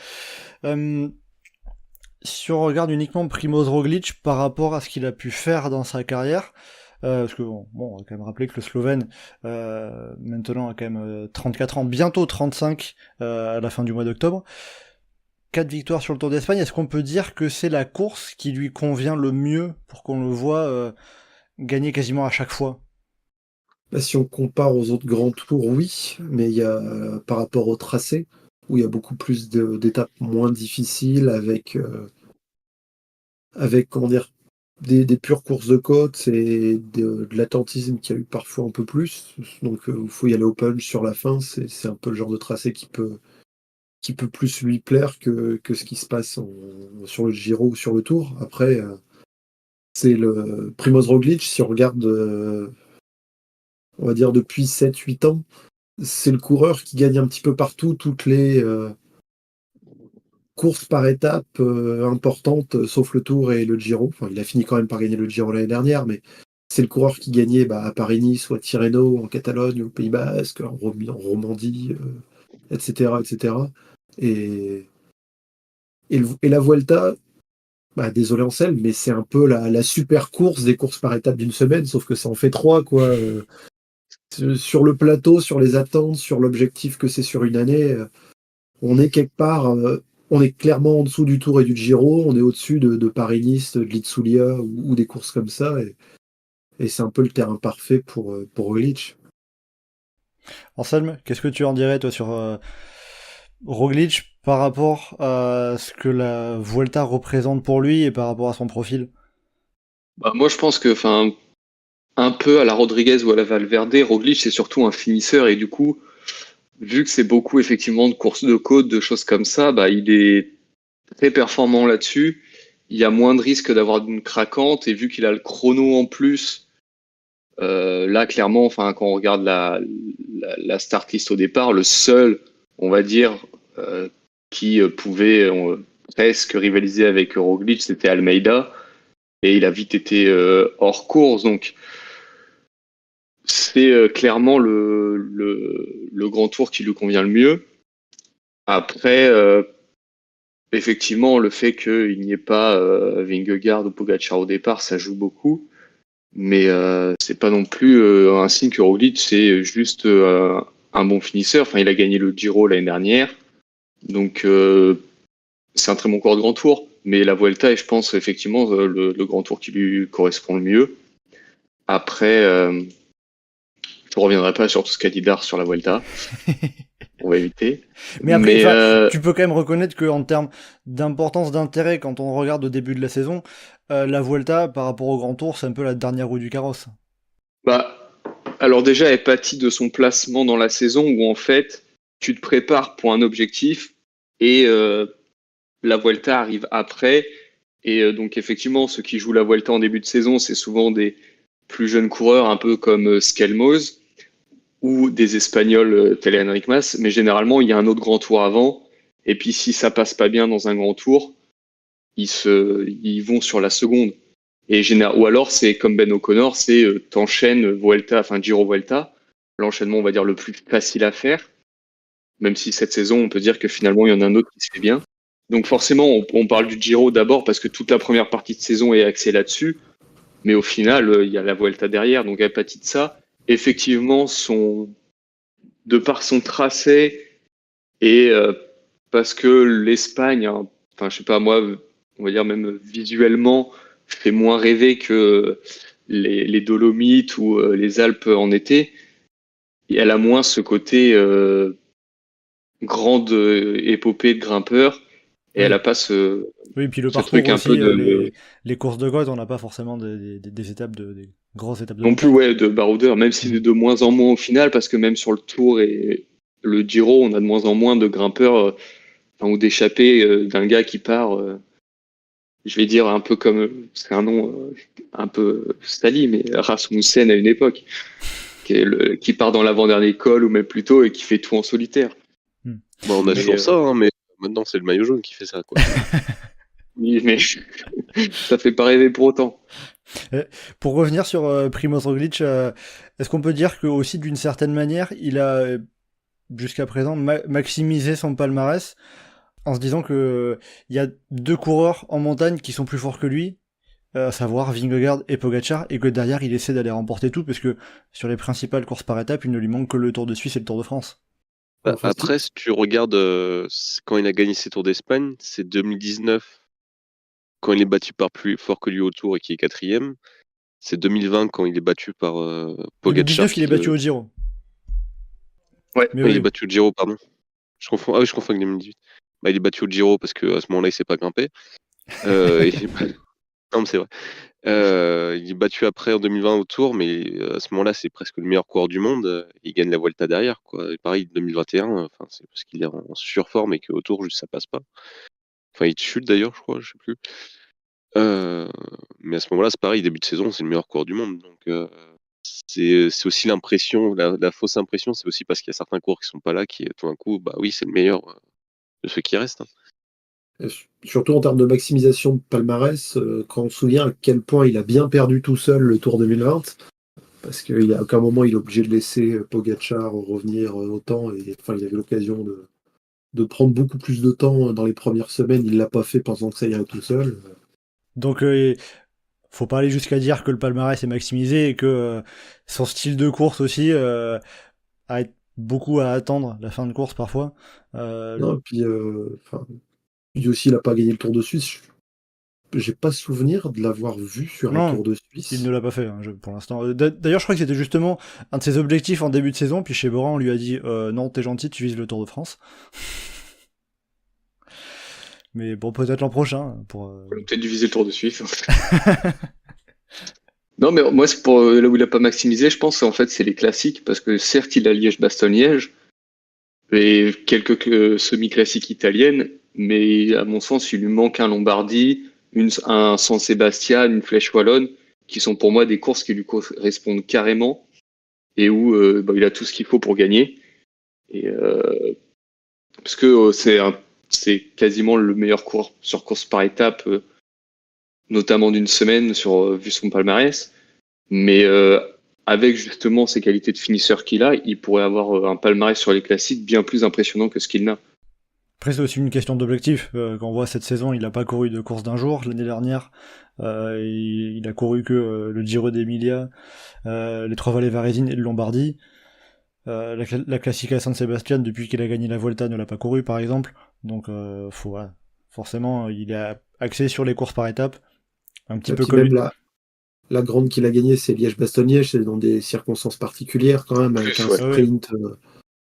Speaker 4: Si on regarde uniquement Primoz Roglic par rapport à ce qu'il a pu faire dans sa carrière, parce que bon, on va quand même rappeler que le Slovène maintenant a quand même 34 ans, bientôt 35 à la fin du mois d'octobre. 4 victoires sur le Tour d'Espagne, est-ce qu'on peut dire que c'est la course qui lui convient le mieux pour qu'on le voit gagner quasiment à chaque fois?
Speaker 6: Bah, si on compare aux autres grands tours, oui, mais il y a par rapport au tracé, où il y a beaucoup plus d'étapes moins difficiles avec comment dire, des pures courses de côte et de l'attentisme qu'il y a eu parfois un peu plus. Donc, il faut y aller au punch sur la fin. C'est un peu le genre de tracé qui peut plus lui plaire que ce qui se passe sur le Giro ou sur le Tour. Après, c'est le Primoz Roglic, si on regarde, on va dire depuis 7-8 ans, c'est le coureur qui gagne un petit peu partout toutes les courses par étapes importantes, sauf le Tour et le Giro. Enfin, il a fini quand même par gagner le Giro l'année dernière, mais c'est le coureur qui gagnait à Paris-Nice ou à Tirreno, en Catalogne, au Pays Basque, en Romandie, etc., etc. Et, et la Vuelta, désolé Ansel, mais c'est un peu la super course des courses par étapes d'une semaine, sauf que ça en fait 3, quoi. Sur le plateau, sur les attentes, sur l'objectif que c'est sur une année, on est quelque part, on est clairement en dessous du Tour et du Giro, on est au-dessus de Paris-Nice, de l'Itzulia ou des courses comme ça, et c'est un peu le terrain parfait pour Roglic.
Speaker 4: Anselme, qu'est-ce que tu en dirais, toi, sur Roglic par rapport à ce que la Vuelta représente pour lui et par rapport à son profil?
Speaker 5: Bah, moi, je pense que, enfin, un peu à la Rodriguez ou à la Valverde, Roglic, c'est surtout un finisseur et du coup, vu que c'est beaucoup effectivement de courses de côte, de choses comme ça, bah, il est très performant là-dessus. Il y a moins de risques d'avoir une craquante et vu qu'il a le chrono en plus, là, clairement, enfin, quand on regarde la start list au départ, le seul, on va dire, qui pouvait presque rivaliser avec Roglic, c'était Almeida et il a vite été hors course. Donc, c'est clairement le grand tour qui lui convient le mieux. Après, effectivement, le fait qu'il n'y ait pas Vingegaard ou Pogacar au départ, ça joue beaucoup. Mais c'est pas non plus un signe que Roglic, c'est juste un bon finisseur. Enfin, il a gagné le Giro l'année dernière. Donc, c'est un très bon coureur de grand tour. Mais la Vuelta est, je pense, effectivement, le grand tour qui lui correspond le mieux. Après, je ne reviendrai pas sur tout ce qu'a dit Lars sur la Vuelta. On va éviter.
Speaker 4: Mais après, tu peux quand même reconnaître qu'en termes d'importance, d'intérêt, quand on regarde au début de la saison, la Vuelta, par rapport au Grand Tour, c'est un peu la dernière roue du carrosse.
Speaker 5: Alors déjà, elle pâtit de son placement dans la saison où en fait, tu te prépares pour un objectif et la Vuelta arrive après. Et donc effectivement, ceux qui jouent la Vuelta en début de saison, c'est souvent des plus jeunes coureurs, un peu comme Skelmoz ou des Espagnols tel Enric Mas. Mais généralement, il y a un autre grand tour avant. Et puis si ça passe pas bien dans un grand tour, ils vont sur la seconde. Ou alors c'est comme Ben O'Connor, c'est t'enchaînes Vuelta, enfin Giro Vuelta, l'enchaînement on va dire le plus facile à faire, même si cette saison on peut dire que finalement il y en a un autre qui se fait bien. Donc forcément on parle du Giro d'abord parce que toute la première partie de saison est axée là-dessus, mais au final il y a la Vuelta derrière, donc à partir de ça, effectivement de par son tracé et parce que l'Espagne, hein, enfin je sais pas moi, on va dire même visuellement fait moins rêver que les Dolomites ou les Alpes en été. Et elle a moins ce côté grande épopée de grimpeur. Et elle a pas
Speaker 4: Oui, puis le
Speaker 5: ce
Speaker 4: parcours
Speaker 5: truc un
Speaker 4: aussi,
Speaker 5: peu de...
Speaker 4: les courses de côte, on n'a pas forcément des étapes des grosses étapes de
Speaker 5: Non plus,
Speaker 4: montagne.
Speaker 5: ouais, de baroudeur, même si de moins en moins au final, parce que même sur le Tour et le Giro, on a de moins en moins de grimpeurs ou d'échappés d'un gars qui part... je vais dire un peu comme, c'est un nom un peu sali, mais Rasmussen à une époque, qui part dans l'avant-dernier col ou même plus tôt et qui fait tout en solitaire.
Speaker 7: Bon, on a toujours ça, hein, mais maintenant c'est le maillot jaune qui fait ça, quoi.
Speaker 5: Oui, mais ça fait pas rêver pour autant.
Speaker 4: Pour revenir sur Primoz Roglic, est-ce qu'on peut dire que aussi d'une certaine manière, il a jusqu'à présent maximisé son palmarès en se disant que il y a deux coureurs en montagne qui sont plus forts que lui, à savoir Vingegaard et Pogacar, et que derrière il essaie d'aller remporter tout, parce que sur les principales courses par étapes, il ne lui manque que le Tour de Suisse et le Tour de France.
Speaker 7: Après, si tu regardes quand il a gagné ses Tours d'Espagne, c'est 2019 quand il est battu par plus fort que lui au Tour et qui est 4ème. C'est 2020 quand il est battu par Pogacar.
Speaker 4: 2019, il est battu au Giro.
Speaker 5: Ouais,
Speaker 4: Mais
Speaker 7: il
Speaker 4: oui.
Speaker 7: est battu au Giro, pardon. Je confonds. Ah oui, je confonds avec 2018. Bah, il est battu au Giro parce qu'à ce moment-là, il s'est pas grimpé. Non, mais c'est vrai. Il est battu après en 2020 au Tour, mais à ce moment-là, c'est presque le meilleur coureur du monde. Il gagne la Vuelta derrière, quoi. Et pareil, 2021, enfin, c'est parce qu'il est en surforme et qu'au Tour, juste ça passe pas. Enfin, il chute d'ailleurs, je crois, je sais plus. Mais à ce moment-là, c'est pareil, début de saison, c'est le meilleur coureur du monde. Donc, c'est aussi l'impression, la fausse impression, c'est aussi parce qu'il y a certains coureurs qui sont pas là, qui tout d'un coup, bah oui, c'est le meilleur de ceux qui restent.
Speaker 6: Et surtout en termes de maximisation de palmarès, quand on se souvient à quel point il a bien perdu tout seul le Tour 2020, parce qu'il n'y a aucun moment il est obligé de laisser Pogačar revenir autant, et enfin il avait l'occasion de prendre beaucoup plus de temps dans les premières semaines, il l'a pas fait pensant que ça irait tout seul.
Speaker 4: Donc, faut pas aller jusqu'à dire que le palmarès est maximisé et que son style de course aussi a beaucoup à attendre la fin de course parfois.
Speaker 6: Non, et puis, enfin, lui aussi, il n'a pas gagné le Tour de Suisse. J'ai pas souvenir de l'avoir vu sur un
Speaker 4: Non,
Speaker 6: Tour de Suisse.
Speaker 4: il ne l'a pas fait pour l'instant. D'ailleurs, je crois que c'était justement un de ses objectifs en début de saison, puis chez Bora, on lui a dit non, t'es gentil, tu vises le Tour de France. Mais bon, peut-être l'an prochain.
Speaker 5: On a peut-être dû viser le Tour de Suisse. Non, mais moi, c'est pour là où il a pas maximisé, je pense, en fait, c'est les classiques, parce que certes, il a Liège-Bastogne-Liège, et quelques semi-classiques italiennes, mais à mon sens, il lui manque un Lombardie, un San Sebastian, une Flèche Wallonne, qui sont pour moi des courses qui lui correspondent carrément, et où il a tout ce qu'il faut pour gagner. Et, parce que c'est quasiment le meilleur cours sur course par étape, notamment d'une semaine, vu son palmarès. Mais avec justement ces qualités de finisseur qu'il a, il pourrait avoir un palmarès sur les classiques bien plus impressionnant que ce qu'il n'a.
Speaker 4: Après, c'est aussi une question d'objectif. Quand on voit cette saison, il n'a pas couru de course d'un jour. L'année dernière, il a couru que le Giro d'Emilia, les Trois Vallées Varesines et le Lombardie. La Classica San Sebastian, depuis qu'il a gagné la Vuelta, ne l'a pas couru, par exemple. Donc, forcément, il est axé sur les courses par étapes. Un petit
Speaker 6: Et
Speaker 4: peu
Speaker 6: puis
Speaker 4: comme
Speaker 6: même la grande qu'il a gagnée, c'est Liège-Bastogne-Liège, c'est dans des circonstances particulières quand même, avec
Speaker 5: Plus,
Speaker 6: un
Speaker 5: ouais.
Speaker 6: sprint.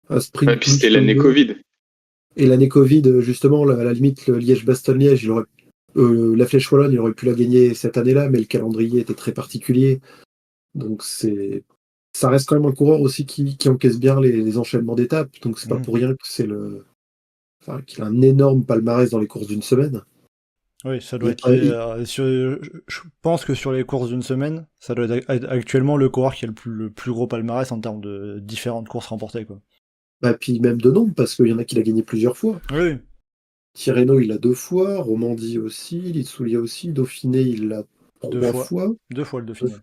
Speaker 6: Un sprint
Speaker 5: Et puis
Speaker 6: plus
Speaker 5: c'était l'année
Speaker 6: que-
Speaker 5: Covid.
Speaker 6: Et l'année Covid, justement, à la limite, le Liège-Bastogne-Liège, la Flèche Wallonne, il aurait pu la gagner cette année-là, mais le calendrier était très particulier. Donc ça reste quand même un coureur aussi qui encaisse bien les enchaînements d'étapes. Donc c'est pas pour rien que qu'il a un énorme palmarès dans les courses d'une semaine.
Speaker 4: Oui, ça doit
Speaker 6: Il
Speaker 4: être.
Speaker 6: a-
Speaker 4: Je pense que sur les courses d'une semaine, ça doit être actuellement le coureur qui a le plus gros palmarès en termes de différentes courses remportées, quoi.
Speaker 6: Bah, puis même de nombre, parce qu'il y en a qui l'a gagné plusieurs fois.
Speaker 4: Oui,
Speaker 6: Tirreno, il l'a 2 fois, Romandie aussi, Litsoulia aussi, Dauphiné, il l'a 3 fois.
Speaker 4: 2 fois le Dauphiné.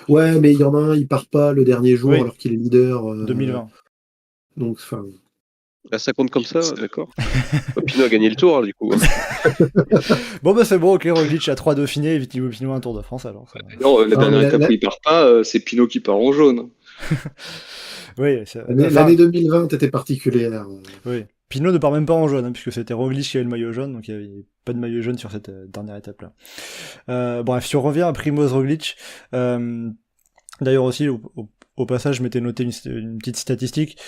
Speaker 6: Ouais, mais il y en a un, il part pas le dernier jour
Speaker 4: Oui.
Speaker 6: alors qu'il est leader.
Speaker 4: 2020.
Speaker 6: Donc, enfin,
Speaker 7: Là, ça compte comme ça, d'accord. Pinot a gagné le Tour, du coup.
Speaker 4: Bon, bah c'est bon, ok, Roglic a 3 Dauphinés et Thibaut Pinot un Tour de France, alors.
Speaker 5: Non, la dernière
Speaker 6: mais
Speaker 5: étape où il part pas, c'est Pinot qui part en jaune.
Speaker 4: Oui,
Speaker 6: l'année 2020 était particulière.
Speaker 4: oui. Pinot ne part même pas en jaune, hein, puisque c'était Roglic qui avait le maillot jaune, donc il n'y avait pas de maillot jaune sur cette dernière étape-là. Bref, si on revient à Primoz Roglic, d'ailleurs aussi, au passage, je m'étais noté une petite statistique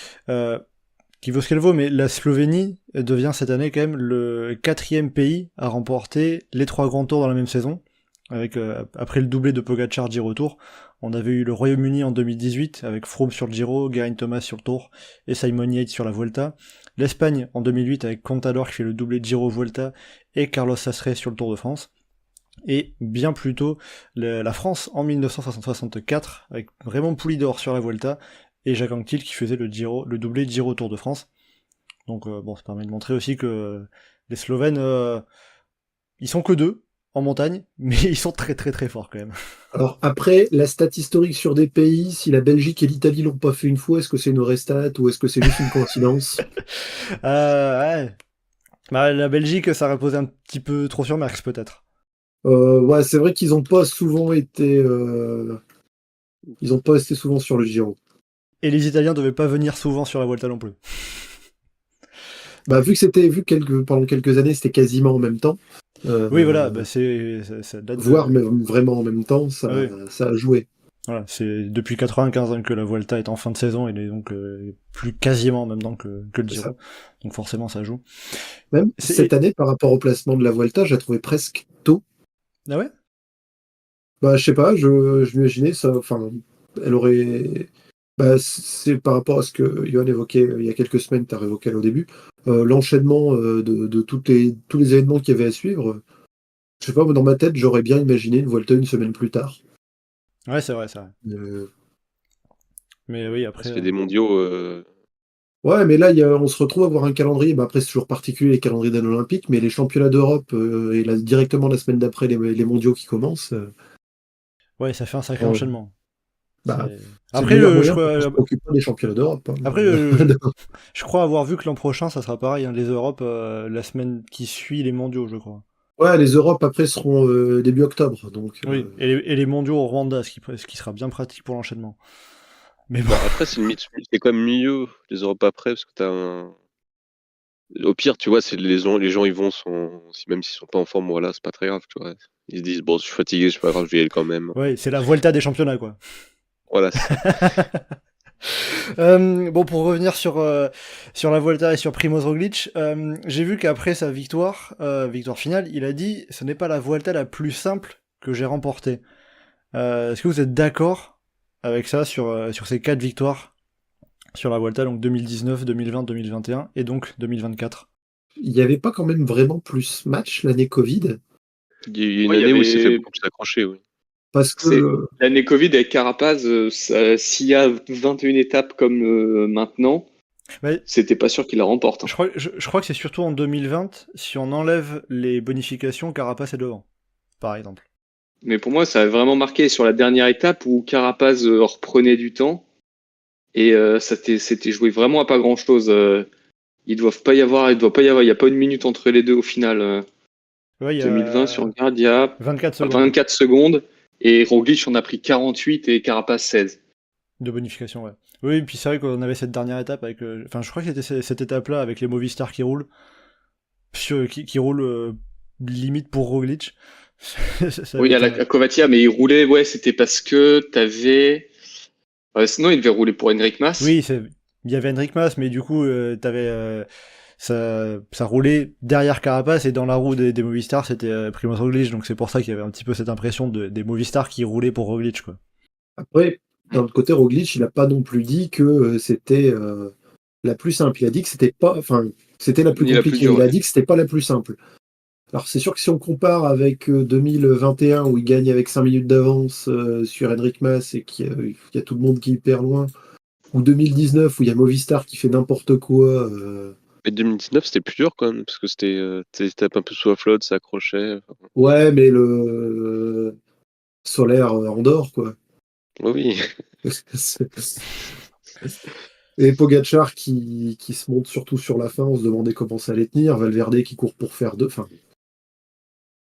Speaker 4: qui vaut ce qu'elle vaut, mais la Slovénie devient cette année quand même le 4e pays à remporter les 3 grands tours dans la même saison, avec après le doublé de Pogačar Giro-Tour. On avait eu le Royaume-Uni en 2018 avec Froome sur le Giro, Geraint Thomas sur le Tour et Simon Yates sur la Vuelta. L'Espagne en 2008 avec Contador qui fait le doublé Giro-Vuelta et Carlos Sastre sur le Tour de France. Et bien plus tôt, la France en 1964 avec Raymond Poulidor sur la Vuelta et Jacques Anquetil qui faisait le doublé Giro-Tour de France. Donc ça permet de montrer aussi que les Slovènes, ils sont que 2 en montagne, mais ils sont très très très forts quand même.
Speaker 6: Alors après, la stat historique sur des pays, si la Belgique et l'Italie l'ont pas fait une fois, est-ce que c'est une vraie stat ou est-ce que c'est juste une coïncidence?
Speaker 4: Ouais. Bah, la Belgique, ça reposait un petit peu trop sur Merckx peut-être.
Speaker 6: Ouais, c'est vrai qu'ils n'ont pas souvent été... Ils n'ont pas été souvent sur le Giro.
Speaker 4: Et les Italiens devaient pas venir souvent sur la Vuelta non plus.
Speaker 6: Bah, pendant quelques années, c'était quasiment en même temps.
Speaker 4: Oui, voilà, bah ça date
Speaker 6: Voire même vraiment en même temps, ça a joué.
Speaker 4: Voilà, c'est depuis 95 hein, que la Vuelta est en fin de saison, et est donc plus quasiment en même temps que le
Speaker 6: C'est
Speaker 4: Giro.
Speaker 6: ça.
Speaker 4: Donc forcément, ça joue.
Speaker 6: Même
Speaker 4: C'est-
Speaker 6: cette année, par rapport au placement de la Vuelta, je la trouvais presque tôt.
Speaker 4: Ah ouais?
Speaker 6: Bah, je sais pas, je m'imaginais ça. Enfin, elle aurait. Bah, c'est par rapport à ce que Johan évoquait il y a quelques semaines, tu as révoqué au début. L'enchaînement de tous les événements qu'il y avait à suivre. Je sais pas, moi, dans ma tête, j'aurais bien imaginé une Vuelta une semaine plus tard.
Speaker 4: Ouais, c'est vrai, c'est vrai.
Speaker 6: Euh,
Speaker 4: Mais oui,
Speaker 7: On se
Speaker 4: après...
Speaker 7: fait des mondiaux.
Speaker 6: Ouais, mais là, on se retrouve à avoir un calendrier. Bah, après, c'est toujours particulier les calendriers d'un olympique, mais les championnats d'Europe et directement la semaine d'après, les mondiaux qui commencent.
Speaker 4: Ouais, ça fait un sacré
Speaker 6: euh,
Speaker 4: enchaînement.
Speaker 6: Bah,
Speaker 4: C'est-
Speaker 6: c'est le
Speaker 4: Après,
Speaker 6: meilleur
Speaker 4: je
Speaker 6: moyen pour qu'on se
Speaker 4: crois...
Speaker 6: préoccupe pas des championnats d'Europe, hein.
Speaker 4: Après, je crois avoir vu que l'an prochain, ça sera pareil, hein, les Europes, la semaine qui suit les mondiaux, je crois.
Speaker 6: Ouais, les Europes après seront début octobre, donc
Speaker 4: Oui, et les mondiaux au Rwanda, ce qui sera bien pratique pour l'enchaînement. Mais bon,
Speaker 7: Bah, après, c'est quand même mieux les Europes après, parce que t'as un. Au pire, tu vois, c'est les gens ils vont même s'ils sont pas en forme, voilà, c'est pas très grave, tu vois. Ils se disent bon, je suis fatigué, c'est pas grave, je vais y aller quand même.
Speaker 4: ouais, c'est la Vuelta des championnats, quoi.
Speaker 7: Voilà, c'est ça.
Speaker 4: Bon, pour revenir sur la Vuelta et sur Primoz Roglic, j'ai vu qu'après sa victoire finale, il a dit ce n'est pas la Vuelta la plus simple que j'ai remportée. Est-ce que vous êtes d'accord avec ça sur ces 4 victoires sur la Vuelta, donc 2019, 2020, 2021 et donc 2024?
Speaker 6: il n'y avait pas quand même vraiment plus match l'année Covid,
Speaker 7: Il y a une
Speaker 5: Ouais, il y
Speaker 7: année où il s'est fait
Speaker 5: avait-
Speaker 7: beaucoup plus accrocher, oui.
Speaker 6: parce
Speaker 5: C'est
Speaker 6: que
Speaker 5: l'année Covid avec Carapaz, s'il y a 21 étapes comme maintenant,
Speaker 4: Ouais,
Speaker 5: c'était pas sûr qu'il la remporte, hein.
Speaker 4: je crois que c'est surtout en 2020, si on enlève les bonifications, Carapaz est devant, par exemple.
Speaker 5: Mais pour moi, ça a vraiment marqué sur la dernière étape où Carapaz reprenait du temps et c'était joué vraiment à pas grand-chose. Il doit pas y avoir, il y a pas une minute entre les deux au final.
Speaker 4: Ouais, il y
Speaker 5: 2020, si on
Speaker 4: a
Speaker 5: regarde, il y a
Speaker 4: 24 secondes
Speaker 5: 24 secondes et Roglic en a pris 48 et Carapaz 16.
Speaker 4: de bonification, ouais. Oui, puis c'est vrai qu'on avait cette dernière étape avec... Enfin, je crois que c'était cette étape-là avec les Movistar qui roulent, qui roulent limite pour Roglic. Ça
Speaker 5: Oui,
Speaker 4: avait été
Speaker 5: à Covatia, mais il roulait, ouais, c'était parce que t'avais. Sinon, il devait rouler pour Henrik Mas.
Speaker 4: Oui, il y avait Enric Mas, mais du coup, t'avais... ça roulait derrière Carapaz, et dans la roue des Movistar, c'était Primoz Roglic, donc c'est pour ça qu'il y avait un petit peu cette impression des Movistar qui roulaient pour Roglic, quoi.
Speaker 6: après, d'un autre côté, Roglic, il n'a pas non plus dit que c'était la plus simple. Il a dit que c'était pas, enfin, c'était la plus
Speaker 5: Ni la plus
Speaker 6: compliquée.
Speaker 5: dure,
Speaker 6: Il a
Speaker 5: ouais.
Speaker 6: dit que c'était pas la plus simple. Alors c'est sûr que si on compare avec 2021 où il gagne avec 5 minutes d'avance sur Henrik Mas et qu'il y a tout le monde qui est hyper loin, ou 2019 où il y a Movistar qui fait n'importe quoi.
Speaker 7: Mais 2019, c'était plus dur quand même, parce que c'était un peu sous la flotte, ça accrochait.
Speaker 6: Ouais, mais le solaire Andorre, quoi.
Speaker 7: Oui, oui.
Speaker 6: Et Pogacar qui se monte surtout sur la fin, on se demandait comment ça allait tenir. Valverde qui court pour faire deux. Enfin,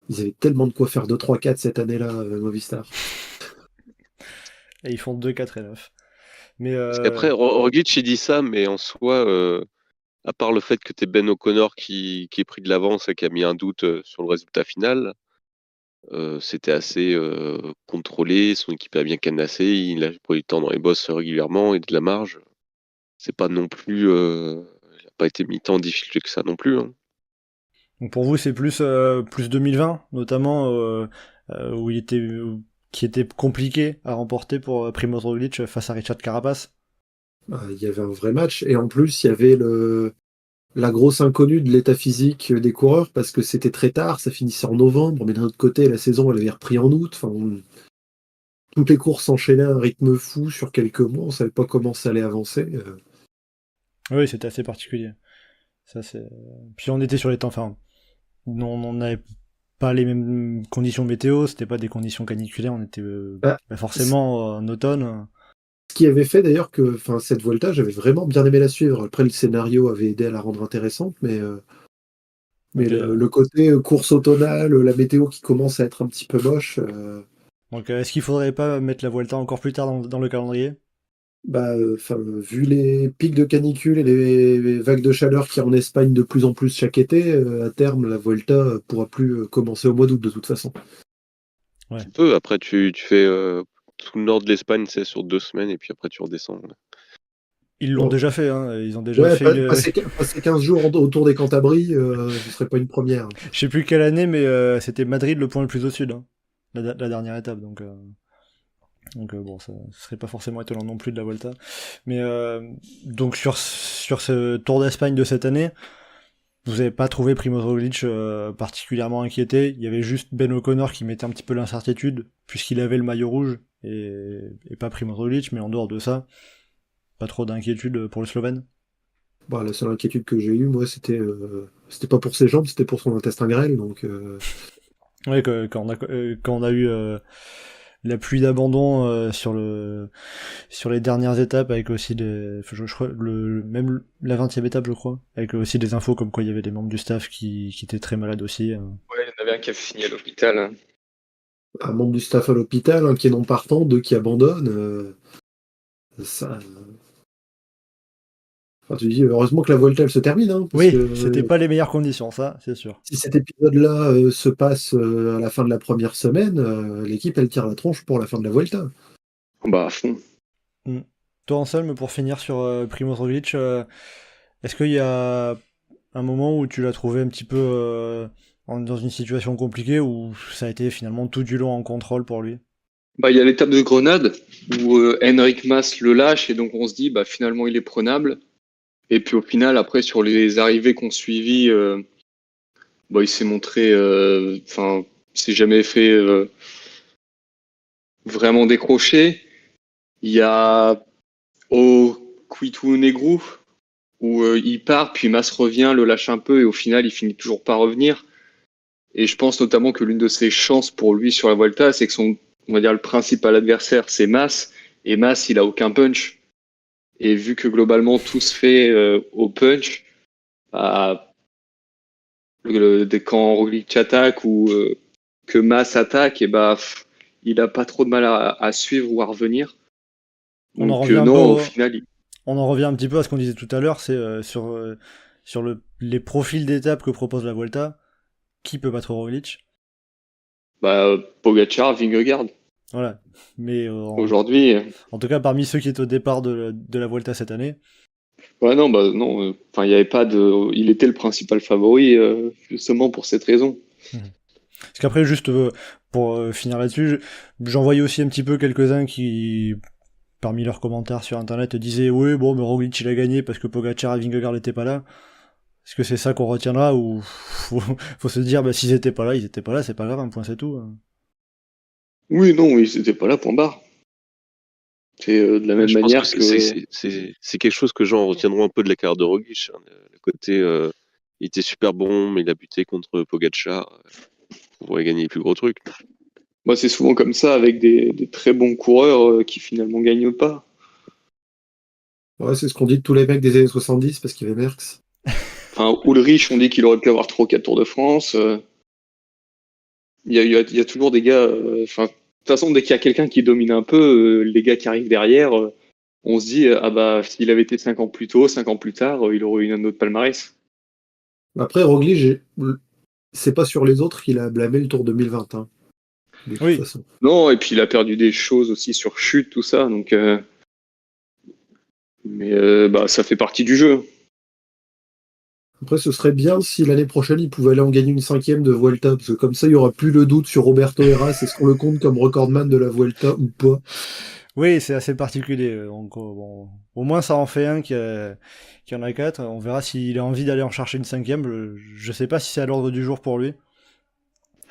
Speaker 6: ils avaient tellement de quoi faire 2, 3, 4 cette année-là, Movistar.
Speaker 4: Et ils font 2, 4 et 9. Mais
Speaker 7: Parce qu'après, Roglic, il dit ça, mais en soi, à part le fait que t'es Ben O'Connor qui est pris de l'avance et qui a mis un doute sur le résultat final, c'était assez contrôlé, son équipe a bien canassé, il a pris du temps dans les bosses régulièrement et de la marge. C'est pas non plus. Il n'a pas été mis tant en difficulté que ça non plus, hein.
Speaker 4: donc pour vous, c'est plus 2020, notamment, où qui était compliqué à remporter pour Primoz Roglic face à Richard Carapaz.
Speaker 6: Il y avait un vrai match. Et en plus, il y avait la grosse inconnue de l'état physique des coureurs parce que c'était très tard, ça finissait en novembre, mais d'un autre côté, la saison, elle avait repris en août. Enfin, toutes les courses s'enchaînaient à un rythme fou sur quelques mois, on savait pas comment ça allait avancer.
Speaker 4: Oui, c'était assez particulier. Ça, puis on était sur les temps, enfin, on n'avait pas les mêmes conditions météo, c'était pas des conditions caniculaires, on était
Speaker 6: Bah,
Speaker 4: forcément en automne.
Speaker 6: Ce qui avait fait d'ailleurs que cette Volta, j'avais vraiment bien aimé la suivre. Après, le scénario avait aidé à la rendre intéressante, mais
Speaker 4: Donc,
Speaker 6: le côté course automnale, la météo qui commence à être un petit peu moche,
Speaker 4: est-ce qu'il faudrait pas mettre la Vuelta encore plus tard dans le calendrier?
Speaker 6: vu les pics de canicule et les vagues de chaleur qu'il y a en Espagne de plus en plus chaque été, à terme, la Volta pourra plus commencer au mois d'août de toute façon.
Speaker 7: Tu peux, après tu fais tout le nord de l'Espagne, c'est sur 2 semaines et puis après tu redescends.
Speaker 4: Ils l'ont
Speaker 6: Bon.
Speaker 4: déjà fait, hein. Ils ont déjà
Speaker 6: Ouais,
Speaker 4: fait.
Speaker 6: passer 15 jours autour des Cantabries, ce serait pas une première.
Speaker 4: Je sais plus quelle année, mais c'était Madrid le point le plus au sud, hein, la dernière étape. Donc bon, ça serait pas forcément étonnant non plus de la Vuelta. Mais donc sur ce Tour d'Espagne de cette année, vous avez pas trouvé Primož Roglič particulièrement inquiété. Il y avait juste Ben O'Connor qui mettait un petit peu l'incertitude, puisqu'il avait le maillot rouge, et pas Primož Roglič, mais en dehors de ça, pas trop d'inquiétude pour le Slovène.
Speaker 6: Bah, la seule inquiétude que j'ai eue, moi, c'était pas pour ses jambes, c'était pour son intestin grêle. Donc,
Speaker 4: Ouais, quand on a eu la pluie d'abandon sur les dernières étapes, avec aussi je crois même la 20e étape, je crois, avec aussi des infos comme quoi il y avait des membres du staff qui étaient très malades aussi.
Speaker 5: Ouais, il y en avait un qui a fini à l'hôpital. Hein.
Speaker 6: un membre du staff à l'hôpital, un qui est non partant, deux qui abandonnent. Ça. Enfin, tu dis, heureusement que la Vuelta elle se termine. Hein, parce
Speaker 4: Oui,
Speaker 6: que,
Speaker 4: c'était pas les meilleures conditions, ça, c'est sûr.
Speaker 6: si cet épisode-là se passe à la fin de la première semaine, l'équipe elle tire la tronche pour la fin de la Vuelta.
Speaker 5: Bah, à fond.
Speaker 4: Toi, Anselme, pour finir sur Primož Roglič, est-ce qu'il y a un moment où tu l'as trouvé un petit peu dans une situation compliquée, ou ça a été finalement tout du long en contrôle pour lui?
Speaker 5: Bah, il y a l'étape de Grenade où Henrik Mas le lâche et donc on se dit, bah, finalement, il est prenable. Et puis au final, après, sur les arrivées qu'on suivi, bah, il s'est montré, enfin, il s'est jamais fait vraiment décrocher. Il y a au Kuitu Negru où il part, puis Mas revient, le lâche un peu et au final, il finit toujours par revenir. Et je pense notamment que l'une de ses chances pour lui sur la Vuelta, c'est que on va dire, le principal adversaire, c'est Mas. Et Mas, il a aucun punch. Et vu que globalement tout se fait au punch, bah, quand Roglič attaque ou que Mas attaque, et bah, il a pas trop de mal à suivre ou à revenir.
Speaker 4: On en
Speaker 5: Donc
Speaker 4: revient un
Speaker 5: non,
Speaker 4: peu
Speaker 5: au final,
Speaker 4: On en revient un petit peu à ce qu'on disait tout à l'heure, c'est sur les profils d'étapes que propose la Vuelta, qui peut battre Roglič?
Speaker 5: bah, Pogačar, Vingegaard.
Speaker 4: Voilà. Mais
Speaker 5: Aujourd'hui,
Speaker 4: en tout cas, parmi ceux qui étaient au départ de la Vuelta cette année,
Speaker 5: ouais, non, bah non. Enfin, il y avait pas de. Il était le principal favori justement pour cette raison.
Speaker 4: parce qu'après, juste pour finir là-dessus, j'en voyais aussi un petit peu quelques-uns qui, parmi leurs commentaires sur internet, disaient oui, bon, mais Roglič il a gagné parce que Pogačar et Vingegaard n'étaient pas là. Est-ce que c'est ça qu'on retiendra, ou faut se dire, bah, s'ils étaient pas là, ils étaient pas là, c'est pas grave, un point c'est tout.
Speaker 5: Oui, non, oui, c'était pas là, point barre. C'est de la même
Speaker 7: Je pense
Speaker 5: manière
Speaker 7: que
Speaker 5: que.
Speaker 7: c'est quelque chose que les gens retiendront un peu de la carrière de Roglič. Hein. Le côté, il était super bon, mais il a buté contre Pogačar. Il pourrait gagner les plus gros trucs.
Speaker 5: Moi, c'est souvent comme ça avec des très bons coureurs qui finalement gagnent pas.
Speaker 6: Ouais, c'est ce qu'on dit de tous les mecs des années 70 parce qu'il y avait Merckx.
Speaker 5: Enfin, Ulrich, on dit qu'il aurait pu avoir 3 ou 4 Tours de France. Il y a toujours des gars. Enfin, de toute façon, dès qu'il y a quelqu'un qui domine un peu, les gars qui arrivent derrière, on se dit, ah bah, s'il avait été 5 ans plus tôt, 5 ans plus tard, il aurait eu un autre palmarès.
Speaker 6: Après, Roglič, c'est pas sur les autres qu'il a blâmé le Tour 2020. Hein, de toute
Speaker 4: Oui.
Speaker 6: façon.
Speaker 5: Non, et puis il a perdu des choses aussi sur chute, tout ça. Donc, mais bah, ça fait partie du jeu.
Speaker 6: Après, ce serait bien si l'année prochaine, il pouvait aller en gagner une 5e de Vuelta, parce que comme ça, il n'y aura plus le doute sur Roberto Heras. Est-ce qu'on le compte comme recordman de la Vuelta ou pas?
Speaker 4: Oui, c'est assez particulier. Donc, bon, au moins, ça en fait un qui en a 4. On verra s'il a envie d'aller en chercher une 5e. Je sais pas si c'est à l'ordre du jour pour lui.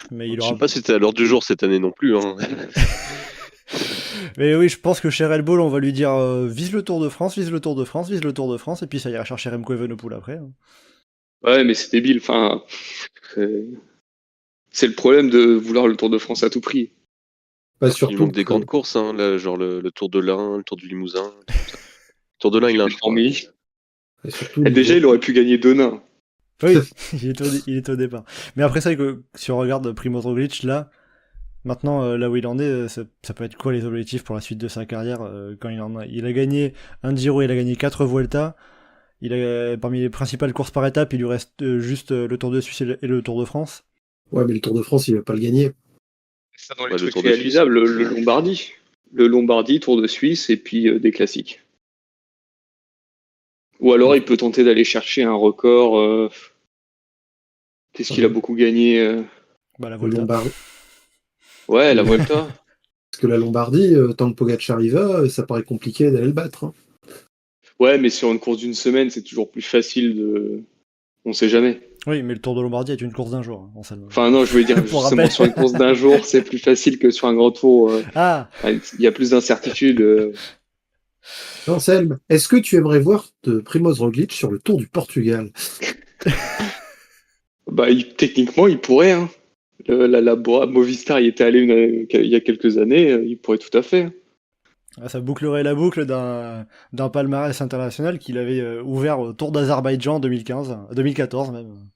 Speaker 4: Mais il
Speaker 7: Je
Speaker 4: aura...
Speaker 7: sais pas si c'était à l'ordre du jour cette année non plus. Hein.
Speaker 4: Mais oui, je pense que chez Red Bull, on va lui dire vise le Tour de France, vise le Tour de France, vise le Tour de France, et puis ça ira chercher Remco Evenepoel après. Hein.
Speaker 5: Ouais, mais c'est débile. Enfin, c'est le problème de vouloir le Tour de France à tout prix.
Speaker 6: Bah,
Speaker 7: Il
Speaker 6: surtout
Speaker 7: manque des
Speaker 6: que-
Speaker 7: grandes courses, hein, là, genre le Tour de l'Ain, le Tour du Limousin. Tout ça. Le Tour de l'Ain, il a un choix.
Speaker 5: Formé.
Speaker 6: et surtout,
Speaker 5: Et déjà, il aurait pu gagner 2 nains.
Speaker 4: Oui, il est au départ. Mais après ça, si on regarde Primož Roglič, là, maintenant, là où il en est, ça peut être quoi les objectifs pour la suite de sa carrière quand il a gagné un Giro, il a gagné 4 Vuelta. Parmi les principales courses par étape, il lui reste juste le Tour de Suisse et le Tour de France.
Speaker 6: Ouais, mais le Tour de France, il va pas le gagner.
Speaker 5: Ça dans
Speaker 7: Ouais,
Speaker 5: les
Speaker 7: le
Speaker 5: trucs
Speaker 7: Tour de Suisse.
Speaker 5: réalisables, le Lombardie. le Lombardie, Tour de Suisse et puis des classiques. Ou alors il peut tenter d'aller chercher un record. Qu'est-ce qu'il a beaucoup gagné
Speaker 4: Bah, la
Speaker 6: Le
Speaker 4: Volta.
Speaker 6: Lombardie.
Speaker 5: Ouais, la Volta.
Speaker 6: Parce que la Lombardie, tant que Pogacar y va, ça paraît compliqué d'aller le battre. Hein.
Speaker 5: Ouais, mais sur une course d'une semaine, c'est toujours plus facile de. On sait jamais.
Speaker 4: Oui, mais le Tour de Lombardie est une course d'un jour. Hein, ça me-
Speaker 5: Enfin, non, je voulais dire
Speaker 4: Pour
Speaker 5: justement
Speaker 4: rappel.
Speaker 5: sur une course d'un jour, c'est plus facile que sur un grand tour.
Speaker 4: Ah,
Speaker 5: Il y a plus d'incertitudes.
Speaker 6: Anselme, est-ce que tu aimerais voir de Primoz Roglic sur le Tour du Portugal?
Speaker 5: Bah, techniquement, il pourrait. Hein. Movistar y était allé il y a quelques années, il pourrait tout à fait.
Speaker 4: ça bouclerait la boucle d'un palmarès international qu'il avait ouvert au Tour d'Azerbaïdjan en 2014 même.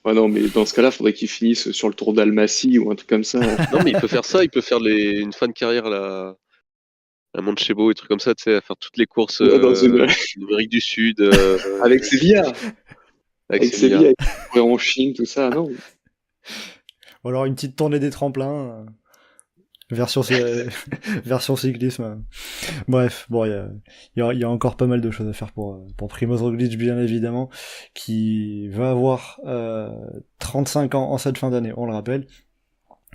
Speaker 5: Ouais, non, mais dans ce cas-là, il faudrait qu'il finisse sur le Tour d'Almacie ou un truc comme ça.
Speaker 7: Non, mais il peut faire ça, il peut faire une fin de carrière à Manchebo et trucs comme ça, tu sais, à faire toutes les courses
Speaker 5: Ouais, dans une-
Speaker 7: d'Amérique du Sud.
Speaker 5: Avec Sevilla. Avec
Speaker 7: Sevilla.
Speaker 5: Sevilla, et en Chine, tout ça, non.
Speaker 4: Ou alors une petite tournée des tremplins, version cyclisme. Bref, bon, il y a encore pas mal de choses à faire pour Primoz Roglic, bien évidemment, qui va avoir 35 ans en cette fin d'année, on le rappelle,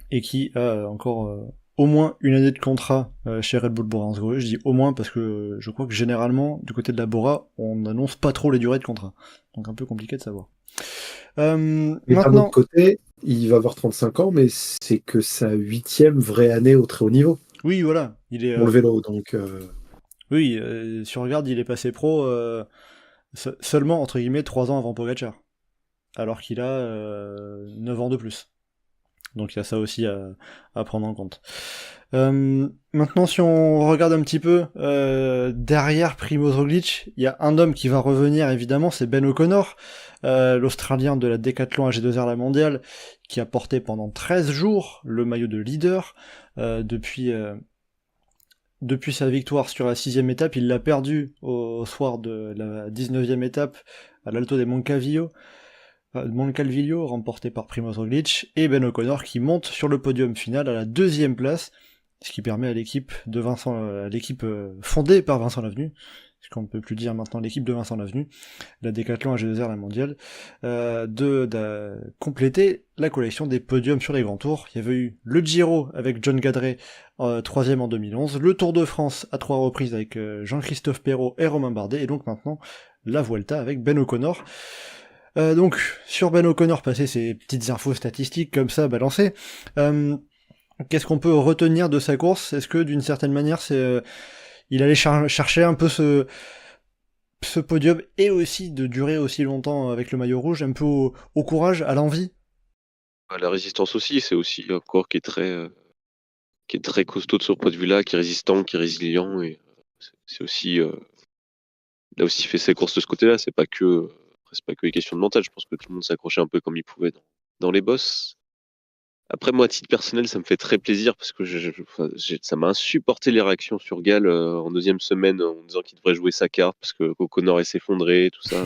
Speaker 4: et qui a encore au moins une année de contrat chez Red Bull Bora-Hansgrohe. Je dis au moins parce que je crois que généralement, du côté de la Bora, on n'annonce pas trop les durées de contrat. Donc un peu compliqué de savoir.
Speaker 6: Et d'un
Speaker 4: Maintenant,
Speaker 6: autre côté, il va avoir 35 ans, mais c'est que sa 8e vraie année au très haut niveau
Speaker 4: oui, voilà, il est...
Speaker 6: pour le vélo. Donc,
Speaker 4: Oui, si on regarde, il est passé pro seulement, entre guillemets, 3 ans avant Pogacar. Alors qu'il a 9 ans de plus. Donc il y a ça aussi à prendre en compte. Maintenant, si on regarde un petit peu derrière Primoz Roglic, il y a un homme qui va revenir, évidemment, c'est Ben O'Connor, l'Australien de la Decathlon AG2R La Mondiale, qui a porté pendant 13 jours le maillot de leader depuis sa victoire sur la 6ème étape. Il l'a perdu au soir de la 19ème étape à l'Alto de Moncalvillo, remporté par Primoz Roglic, et Ben O'Connor qui monte sur le podium final à la 2ème place, ce qui permet à l'équipe fondée par Vincent Lavenu, ce qu'on ne peut plus dire maintenant, l'équipe de Vincent Lavenu, la Decathlon AG2R La Mondiale, de compléter la collection des podiums sur les grands tours. Il y avait eu le Giro avec John Gadret, 3ème en 2011, le Tour de France à 3 reprises avec Jean-Christophe Perrault et Romain Bardet, et donc maintenant la Vuelta avec Ben O'Connor. Donc, sur Ben O'Connor, passer ces petites infos statistiques comme ça, balancées, qu'est-ce qu'on peut retenir de sa course? Est-ce que, d'une certaine manière, il allait chercher un peu ce podium, et aussi de durer aussi longtemps avec le maillot rouge, un peu au courage, à l'envie?
Speaker 7: La résistance aussi, c'est aussi un corps qui est très costaud de ce point de vue-là, qui est résistant, qui est résilient, et c'est aussi, il a aussi fait ses courses de ce côté-là, c'est pas que les questions de mental, je pense que tout le monde s'accrochait un peu comme il pouvait dans les bosses. Après, moi, à titre personnel, ça me fait très plaisir parce que ça m'a insupporté les réactions sur Gall en 2e semaine en disant qu'il devrait jouer sa carte parce que O'Connor s'est effondré, tout ça.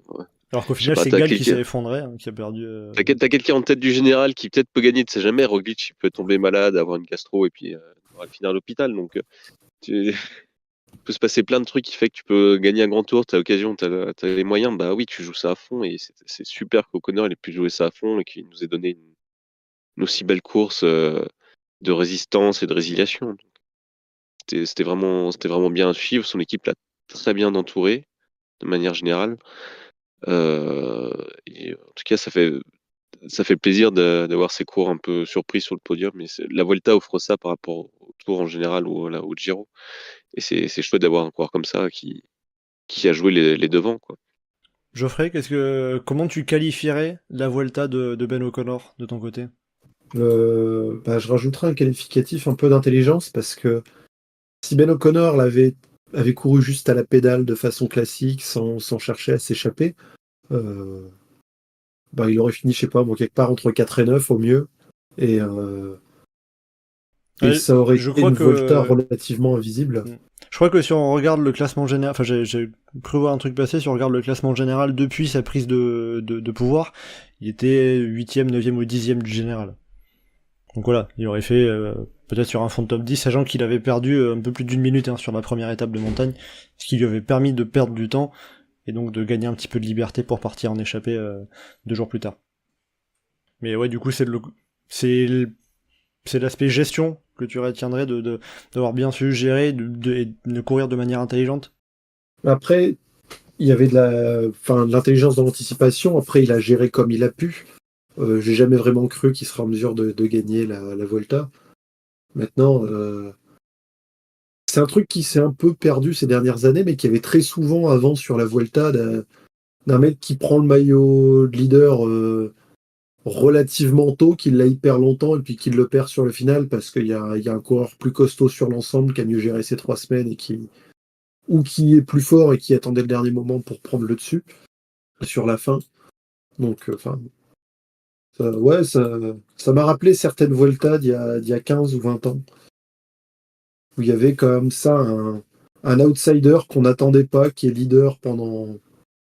Speaker 7: Ouais.
Speaker 4: Alors qu'au
Speaker 7: Je sais
Speaker 4: final,
Speaker 7: pas,
Speaker 4: c'est
Speaker 7: t'as
Speaker 4: Gall qui
Speaker 7: quelqu'un-
Speaker 4: s'est effondré, hein, qui a perdu...
Speaker 7: T'as quelqu'un en tête du général qui peut-être peut gagner, tu sais jamais. Roglic, il peut tomber malade, avoir une gastro et puis on va finir à l'hôpital. Donc, il peut se passer plein de trucs qui fait que tu peux gagner un grand tour, t'as l'occasion, t'as les moyens. Bah oui, tu joues ça à fond et c'est super qu'O'Connor il ait pu jouer ça à fond et qu'il nous ait donné une aussi belle course de résistance et de résiliation. C'était vraiment bien à suivre. Son équipe l'a très bien entouré de manière générale. Et en tout cas, ça fait plaisir de voir ces cours un peu surpris sur le podium. Mais la Volta offre ça par rapport au Tour en général ou au Giro. Et c'est chouette d'avoir un coureur comme ça qui a joué les devants, quoi.
Speaker 4: Geoffrey, comment tu qualifierais la Vuelta de Ben O'Connor, de ton côté?
Speaker 6: je rajouterais un qualificatif un peu d'intelligence parce que si Ben O'Connor avait couru juste à la pédale de façon classique sans chercher à s'échapper, il aurait fini, je sais pas, quelque part entre 4 et 9 au mieux. Et ça aurait été une Volta relativement invisible.
Speaker 4: Je crois que si on regarde le classement général, enfin j'ai cru voir un truc passer, si on regarde le classement général depuis sa prise de pouvoir, il était 8ème, 9ème ou 10ème du général. Donc voilà, il aurait fait peut-être sur un fond de top 10, sachant qu'il avait perdu un peu plus d'une minute sur la première étape de montagne, ce qui lui avait permis de perdre du temps, et donc de gagner un petit peu de liberté pour partir en échappée 2 jours plus tard. Mais ouais, du coup, c'est l'aspect gestion que tu retiendrais d'avoir bien su gérer, et de courir de manière intelligente.
Speaker 6: Après, il y avait de l'intelligence dans l'anticipation. Après, il a géré comme il a pu. J'ai jamais vraiment cru qu'il serait en mesure de gagner la Vuelta. Maintenant, c'est un truc qui s'est un peu perdu ces dernières années, mais qui avait très souvent avant sur la Vuelta d'un mec qui prend le maillot de leader relativement tôt, qui l'a hyper longtemps et puis qui le perd sur le final parce qu'il y a un coureur plus costaud sur l'ensemble qui a mieux géré ces 3 semaines et qui est plus fort et qui attendait le dernier moment pour prendre le dessus sur la fin. Donc, ça m'a rappelé certaines Vuelta d'il y a 15 ou 20 ans, où il y avait comme ça un outsider qu'on n'attendait pas, qui est leader pendant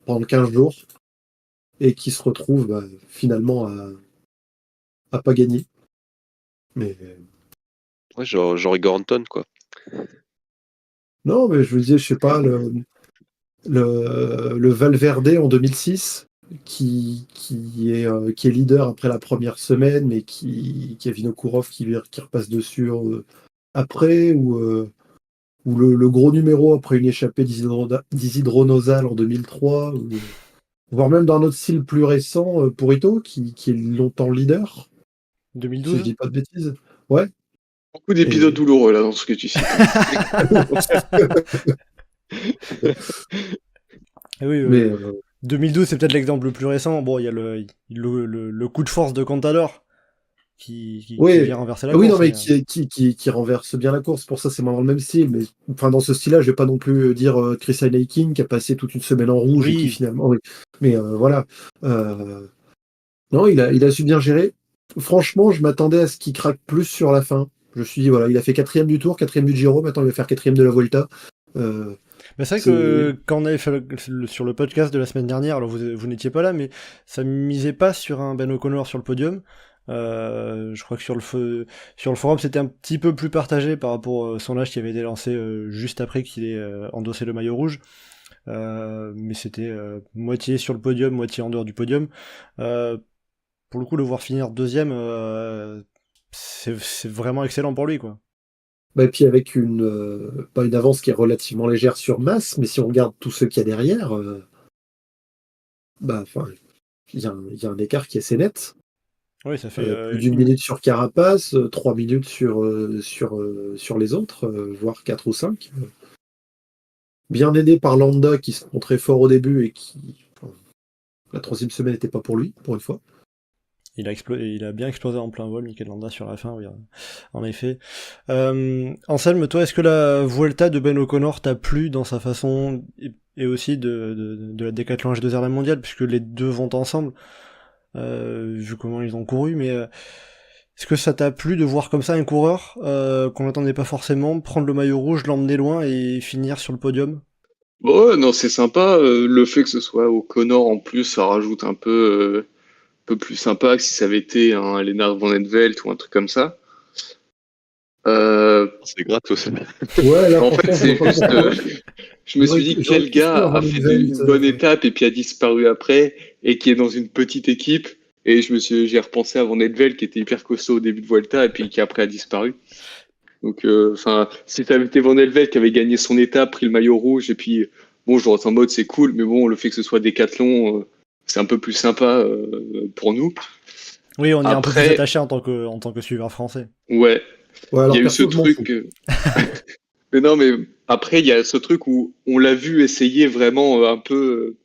Speaker 6: 15 jours, et qui se retrouve finalement à pas gagner. Mais
Speaker 7: Ouais, genre Igor Anton, quoi.
Speaker 6: non, mais je vous disais, je sais pas, le Valverde en 2006, qui est leader après la première semaine, mais qui a Vinokourov qui repasse dessus après, ou le gros numéro après une échappée d'Isidro Nozal en 2003, voire même dans un autre style plus récent, Purito, qui est longtemps leader, si je
Speaker 4: 2012.
Speaker 6: dis pas de bêtises. Ouais.
Speaker 5: Beaucoup d'épisodes douloureux là dans ce que tu cites.
Speaker 4: Oui,
Speaker 6: Mais
Speaker 4: 2012, c'est peut-être l'exemple le plus récent. Bon, il y a le coup de force de Contador qui vient renverser la
Speaker 6: oui,
Speaker 4: course.
Speaker 6: non, mais qui renverse bien la course. Pour ça, c'est moins dans le même style. Mais enfin, dans ce style-là, je vais pas non plus dire Chris Heineken qui a passé toute une semaine en rouge et qui finalement. Oui. Mais voilà. Non, il a su bien gérer. Franchement, je m'attendais à ce qu'il craque plus sur la fin. Je me suis dit, voilà, il a fait 4e du Tour, 4e du Giro, maintenant il va faire 4e de la Volta.
Speaker 4: Mais c'est vrai que quand on avait fait sur le podcast de la semaine dernière, alors vous n'étiez pas là, mais ça misait pas sur un Ben O'Connor sur le podium. Je crois que sur le forum c'était un petit peu plus partagé par rapport à son âge qui avait été lancé juste après qu'il ait endossé le maillot rouge. Mais c'était moitié sur le podium, moitié en dehors du podium. Pour le coup, le voir finir 2e, c'est vraiment excellent pour lui, quoi.
Speaker 6: Et puis avec une avance qui est relativement légère sur Mas, mais si on regarde tous ceux qu'il y a derrière, il y a un écart qui est assez net.
Speaker 4: Oui, ça fait
Speaker 6: Plus d'une minute sur Carapace, 3 minutes sur les autres, voire 4 ou 5. Bien aidé par Landa qui se montrait fort au début et la 3e semaine n'était pas pour lui, pour une fois.
Speaker 4: Il a bien explosé en plein vol, Mikel Landa, sur la fin, oui, en effet. Anselme, toi, est-ce que la Vuelta de Ben O'Connor t'a plu dans sa façon, et aussi de la Décathlon H2R mondiale, puisque les deux vont ensemble, vu comment ils ont couru, mais est-ce que ça t'a plu de voir comme ça un coureur qu'on n'attendait pas forcément, prendre le maillot rouge, l'emmener loin et finir sur le podium?
Speaker 5: Bon, ouais, non, c'est sympa. Le fait que ce soit O'Connor en plus, ça rajoute un peu plus sympa que si ça avait été un Lennart Van Velt ou un truc comme ça.
Speaker 7: C'est gratos.
Speaker 6: Ouais, là,
Speaker 5: En fait, c'est juste. Je me suis dit, quel gars a fait une bonne étape et puis a disparu après et qui est dans une petite équipe. Et j'ai repensé à Van Velt qui était hyper costaud au début de Vuelta et puis qui après a disparu. Donc, si ça avait été Van Velt qui avait gagné son étape, pris le maillot rouge et puis, bon, je reste en mode c'est cool, mais bon, le fait que ce soit Décathlon, c'est un peu plus sympa pour nous.
Speaker 4: Oui, on est un peu plus attaché en tant que suiveur français.
Speaker 5: Ouais.
Speaker 6: Ouais,
Speaker 5: il y a eu ce truc. Mais non, mais après, il y a ce truc où on l'a vu essayer vraiment un peu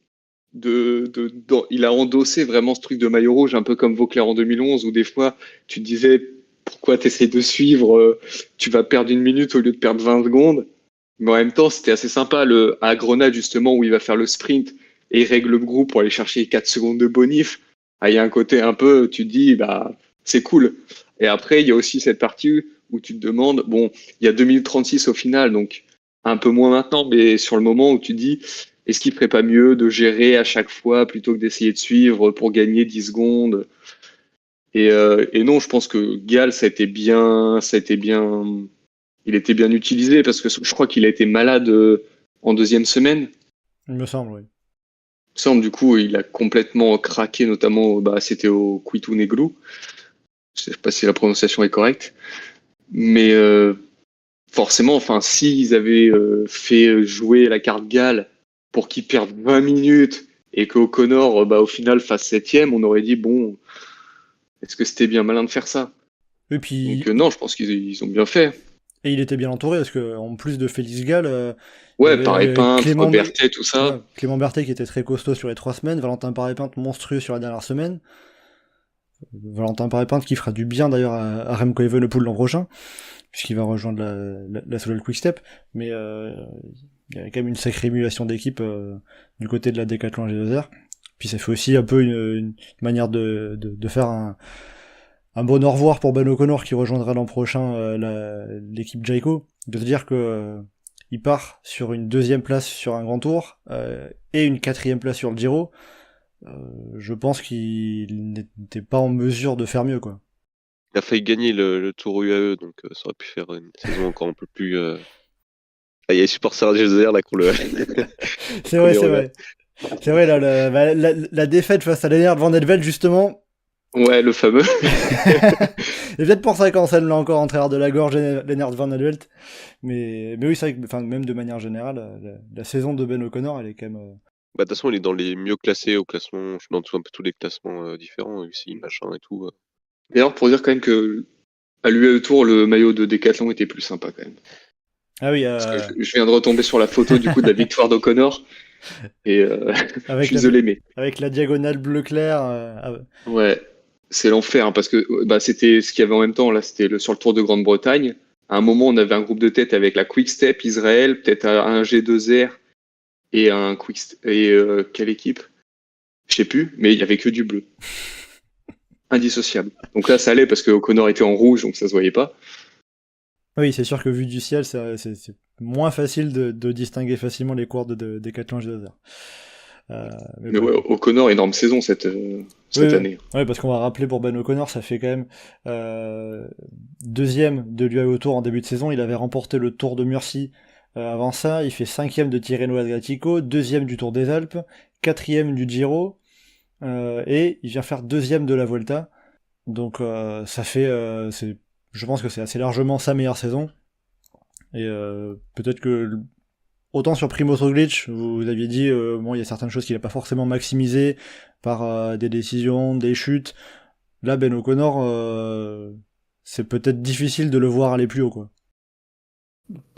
Speaker 5: il a endossé vraiment ce truc de maillot rouge, un peu comme Vauclair en 2011, où des fois, tu te disais, pourquoi tu essaies de suivre, tu vas perdre 1 minute au lieu de perdre 20 secondes. Mais en même temps, c'était assez sympa, à Grenade, justement, où il va faire le sprint et il règle le groupe pour aller chercher 4 secondes de bonif. Il y a un côté un peu, tu te dis, c'est cool. Et après, il y a aussi cette partie où tu te demandes, bon, il y a 2 minutes 36 au final, donc un peu moins maintenant, mais sur le moment où tu te dis, est-ce qu'il ne ferait pas mieux de gérer à chaque fois plutôt que d'essayer de suivre pour gagner 10 secondes? Et non, je pense que Gall, il était bien utilisé parce que je crois qu'il a été malade en deuxième semaine.
Speaker 4: Il me semble, oui.
Speaker 5: Il me semble, du coup, il a complètement craqué, notamment, c'était au Kuitu-Neglu. Je sais pas si la prononciation est correcte. Mais forcément, enfin, s'ils avaient fait jouer la carte Gall pour qu'il perde 20 minutes et qu'O'Connor, au final, fasse 7ème, on aurait dit, bon, est-ce que c'était bien malin de faire ça?
Speaker 4: Et puis,
Speaker 5: Donc non, je pense qu'ils ont bien fait.
Speaker 4: et il était bien entouré, parce que en plus de Félix Gall,
Speaker 5: Ouais,
Speaker 4: il y avait
Speaker 5: Paré-Peintre,
Speaker 4: Clément
Speaker 5: Berthet, tout ça.
Speaker 4: ouais, Clément Berthet qui était très costaud sur les 3 semaines, Valentin Paré-Peintre monstrueux sur la dernière semaine. Valentin Paré-Peintre qui fera du bien d'ailleurs à Remco Evenepoel l'an prochain, puisqu'il va rejoindre la Solal Quick-Step, mais il y a quand même une sacrée émulation d'équipe du côté de la Decathlon G2R. Puis ça fait aussi un peu une manière de faire un bon au revoir pour Ben O'Connor qui rejoindra l'an prochain l'équipe Jayco, de se dire que il part sur une 2e place sur un grand tour et une 4e place sur le Giro. Je pense qu'il n'était pas en mesure de faire mieux, quoi.
Speaker 7: Il a failli gagner le Tour UAE, donc ça aurait pu faire une saison encore un peu plus. Ah, il y a les supporters de G2R là qu'on le.
Speaker 4: C'est vrai, c'est vrai. C'est vrai, là, la défaite face à Lennart Van Etvelt, justement.
Speaker 5: Ouais, le fameux.
Speaker 4: Et peut-être pour ça qu'Anselme l'a encore en travers de la gorge, Lennart Van Etvelt. Mais oui, c'est vrai que, enfin, même de manière générale, la saison de Ben O'Connor, elle est quand même.
Speaker 7: De toute façon, il est dans les mieux classés au classement. Je suis dans un peu tous les classements différents, UCI, machin et tout.
Speaker 5: D'ailleurs, pour dire quand même que à l'UAE Tour, le maillot de Decathlon était plus sympa quand même.
Speaker 4: Ah oui,
Speaker 5: Parce que je viens de retomber sur la photo du coup de la victoire d'O'Connor. Et je suis désolé, mais.
Speaker 4: Avec la diagonale bleu clair.
Speaker 5: Ouais, c'est l'enfer, hein, parce que c'était ce qu'il y avait en même temps, là, c'était sur le Tour de Grande-Bretagne. À un moment, on avait un groupe de tête avec la Quick Step, Israël, peut-être un G2R et un Quick Step. Et quelle équipe? Je sais plus, mais il y avait que du bleu. Indissociable. Donc là, ça allait parce que O'Connor était en rouge, donc ça se voyait pas.
Speaker 4: Oui, c'est sûr que vu du ciel, c'est moins facile de distinguer facilement les coureurs de Decathlon G2R.
Speaker 5: Mais ouais, O'Connor, énorme saison cette année.
Speaker 4: Ouais, parce qu'on va rappeler pour Ben O'Connor, ça fait quand même 2e de l'UAE Tour en début de saison. Il avait remporté le Tour de Murcie avant ça. Il fait 5e de Tirreno Adriatico, 2e du Tour des Alpes, 4e du Giro, et il vient faire 2e de la Vuelta. Donc ça fait, je pense que c'est assez largement sa meilleure saison. Et peut-être que autant sur Primož Roglič, vous aviez dit, bon, il y a certaines choses qu'il n'a pas forcément maximisées par des décisions, des chutes. Là, Ben O'Connor, c'est peut-être difficile de le voir aller plus haut, quoi.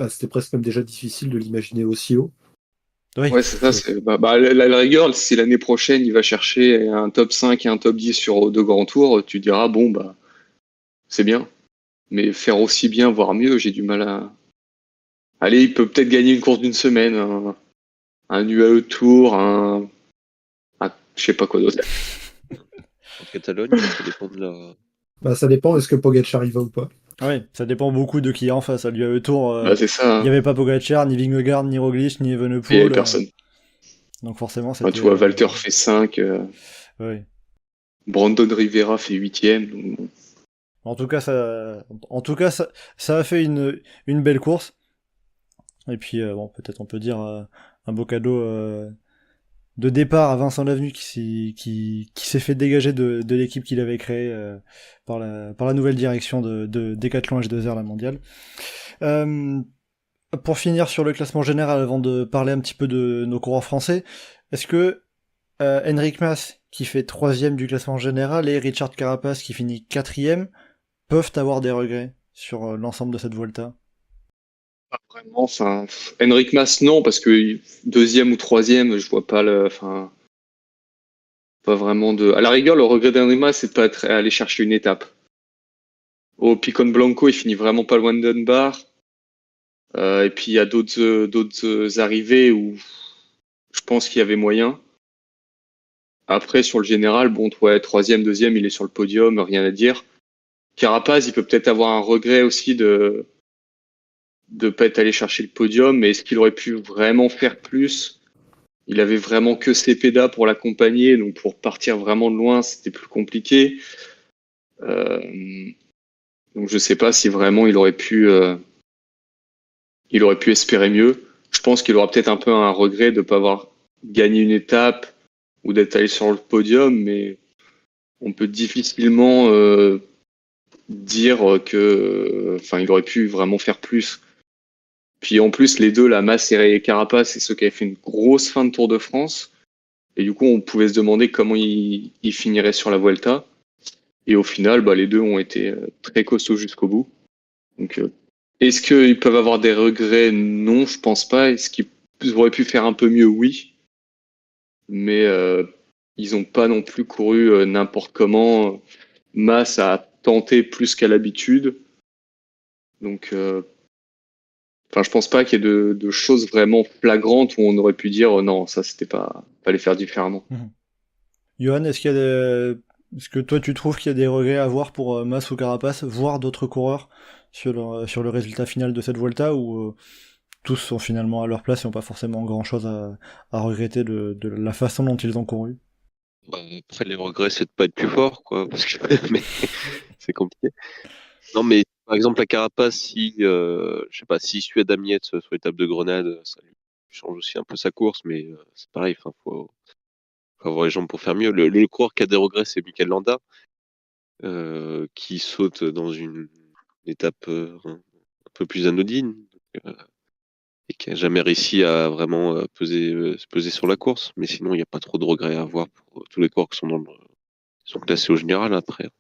Speaker 6: C'était presque même déjà difficile de l'imaginer aussi haut.
Speaker 4: Oui.
Speaker 5: Ouais, c'est ça. La rigueur, si l'année prochaine il va chercher un top 5 et un top 10 sur 2 grands tours, tu diras, bon, c'est bien. Mais faire aussi bien, voire mieux, j'ai du mal à. Allez, il peut peut-être gagner une course d'une semaine, un UAE Tour, je sais pas quoi d'autre.
Speaker 7: En Catalogne, ça dépend de la.
Speaker 6: Ça dépend, est-ce que Pogacar y va ou pas?
Speaker 4: Oui, ça dépend beaucoup de qui est en face. À l'UAE Tour,
Speaker 5: C'est ça.
Speaker 4: il n'y avait pas Pogacar, ni Vingegaard, ni Roglič, ni Evenepoel.
Speaker 5: Il n'y avait personne.
Speaker 4: Donc forcément, c'était.
Speaker 5: Tu vois, Walter fait 5.
Speaker 4: Oui.
Speaker 5: Brandon Rivera fait 8ème. Donc bon.
Speaker 4: En tout cas, ça a fait une belle course. Et puis, bon, peut-être on peut dire un beau cadeau de départ à Vincent Lavenu qui s'est fait dégager de l'équipe qu'il avait créée par la nouvelle direction de Decathlon H2R, la mondiale. Pour finir sur le classement général, avant de parler un petit peu de nos coureurs français, est-ce que Enric Mas, qui fait 3ème du classement général, et Richard Carapaz, qui finit 4ème, peuvent avoir des regrets sur l'ensemble de cette Vuelta?
Speaker 5: Pas vraiment, Enric Mas, non, parce que 2e ou 3e, je vois pas pas vraiment de. À la rigueur, le regret d'Enric Mas, c'est de pas aller chercher une étape. Au Picon Blanco, il finit vraiment pas loin de Dunbar. Et puis il y a d'autres arrivées où je pense qu'il y avait moyen. Après, sur le général, bon, ouais, 3e, 2e, il est sur le podium, rien à dire. Carapaz, il peut peut-être avoir un regret aussi de pas être allé chercher le podium, mais est-ce qu'il aurait pu vraiment faire plus? Il avait vraiment que Cepeda pour l'accompagner, donc pour partir vraiment de loin, c'était plus compliqué. Donc je sais pas si vraiment il aurait pu espérer mieux. Je pense qu'il aura peut-être un peu un regret de ne pas avoir gagné une étape ou d'être allé sur le podium, mais on peut difficilement dire que, enfin, il aurait pu vraiment faire plus. Puis en plus, les deux, la Mas et Carapace, c'est ceux qui avaient fait une grosse fin de Tour de France. Et du coup, on pouvait se demander comment ils finiraient sur la Vuelta. Et au final, bah, les deux ont été très costauds jusqu'au bout. Donc, est-ce qu'ils peuvent avoir des regrets? Non, je pense pas. Est-ce qu'ils auraient pu faire un peu mieux? Oui. Mais ils n'ont pas non plus couru n'importe comment. Mas a tenté plus qu'à l'habitude. Donc, enfin, je pense pas qu'il y ait de choses vraiment flagrantes où on aurait pu dire non, ça c'était pas fallait faire différemment.
Speaker 4: Johan, est-ce que toi tu trouves qu'il y a des regrets à avoir pour Mas ou Carapace, voire d'autres coureurs sur le résultat final de cette Vuelta, ou tous sont finalement à leur place et n'ont pas forcément grand-chose à regretter de la façon dont ils ont couru?
Speaker 7: Bah, après, les regrets, c'est de pas être plus fort, quoi, parce que mais c'est compliqué. Non, mais par exemple, la Carapace, si, je sais pas, s'il suit Adam Yates sur l'étape de Grenade, ça lui change aussi un peu sa course, mais c'est pareil, enfin, faut avoir les jambes pour faire mieux. Le coureur qui a des regrets, c'est Mikel Landa, qui saute dans une étape un peu plus anodine, et qui a jamais réussi à vraiment se peser sur la course. Mais sinon, il n'y a pas trop de regrets à avoir pour tous les coureurs qui sont classés au général après.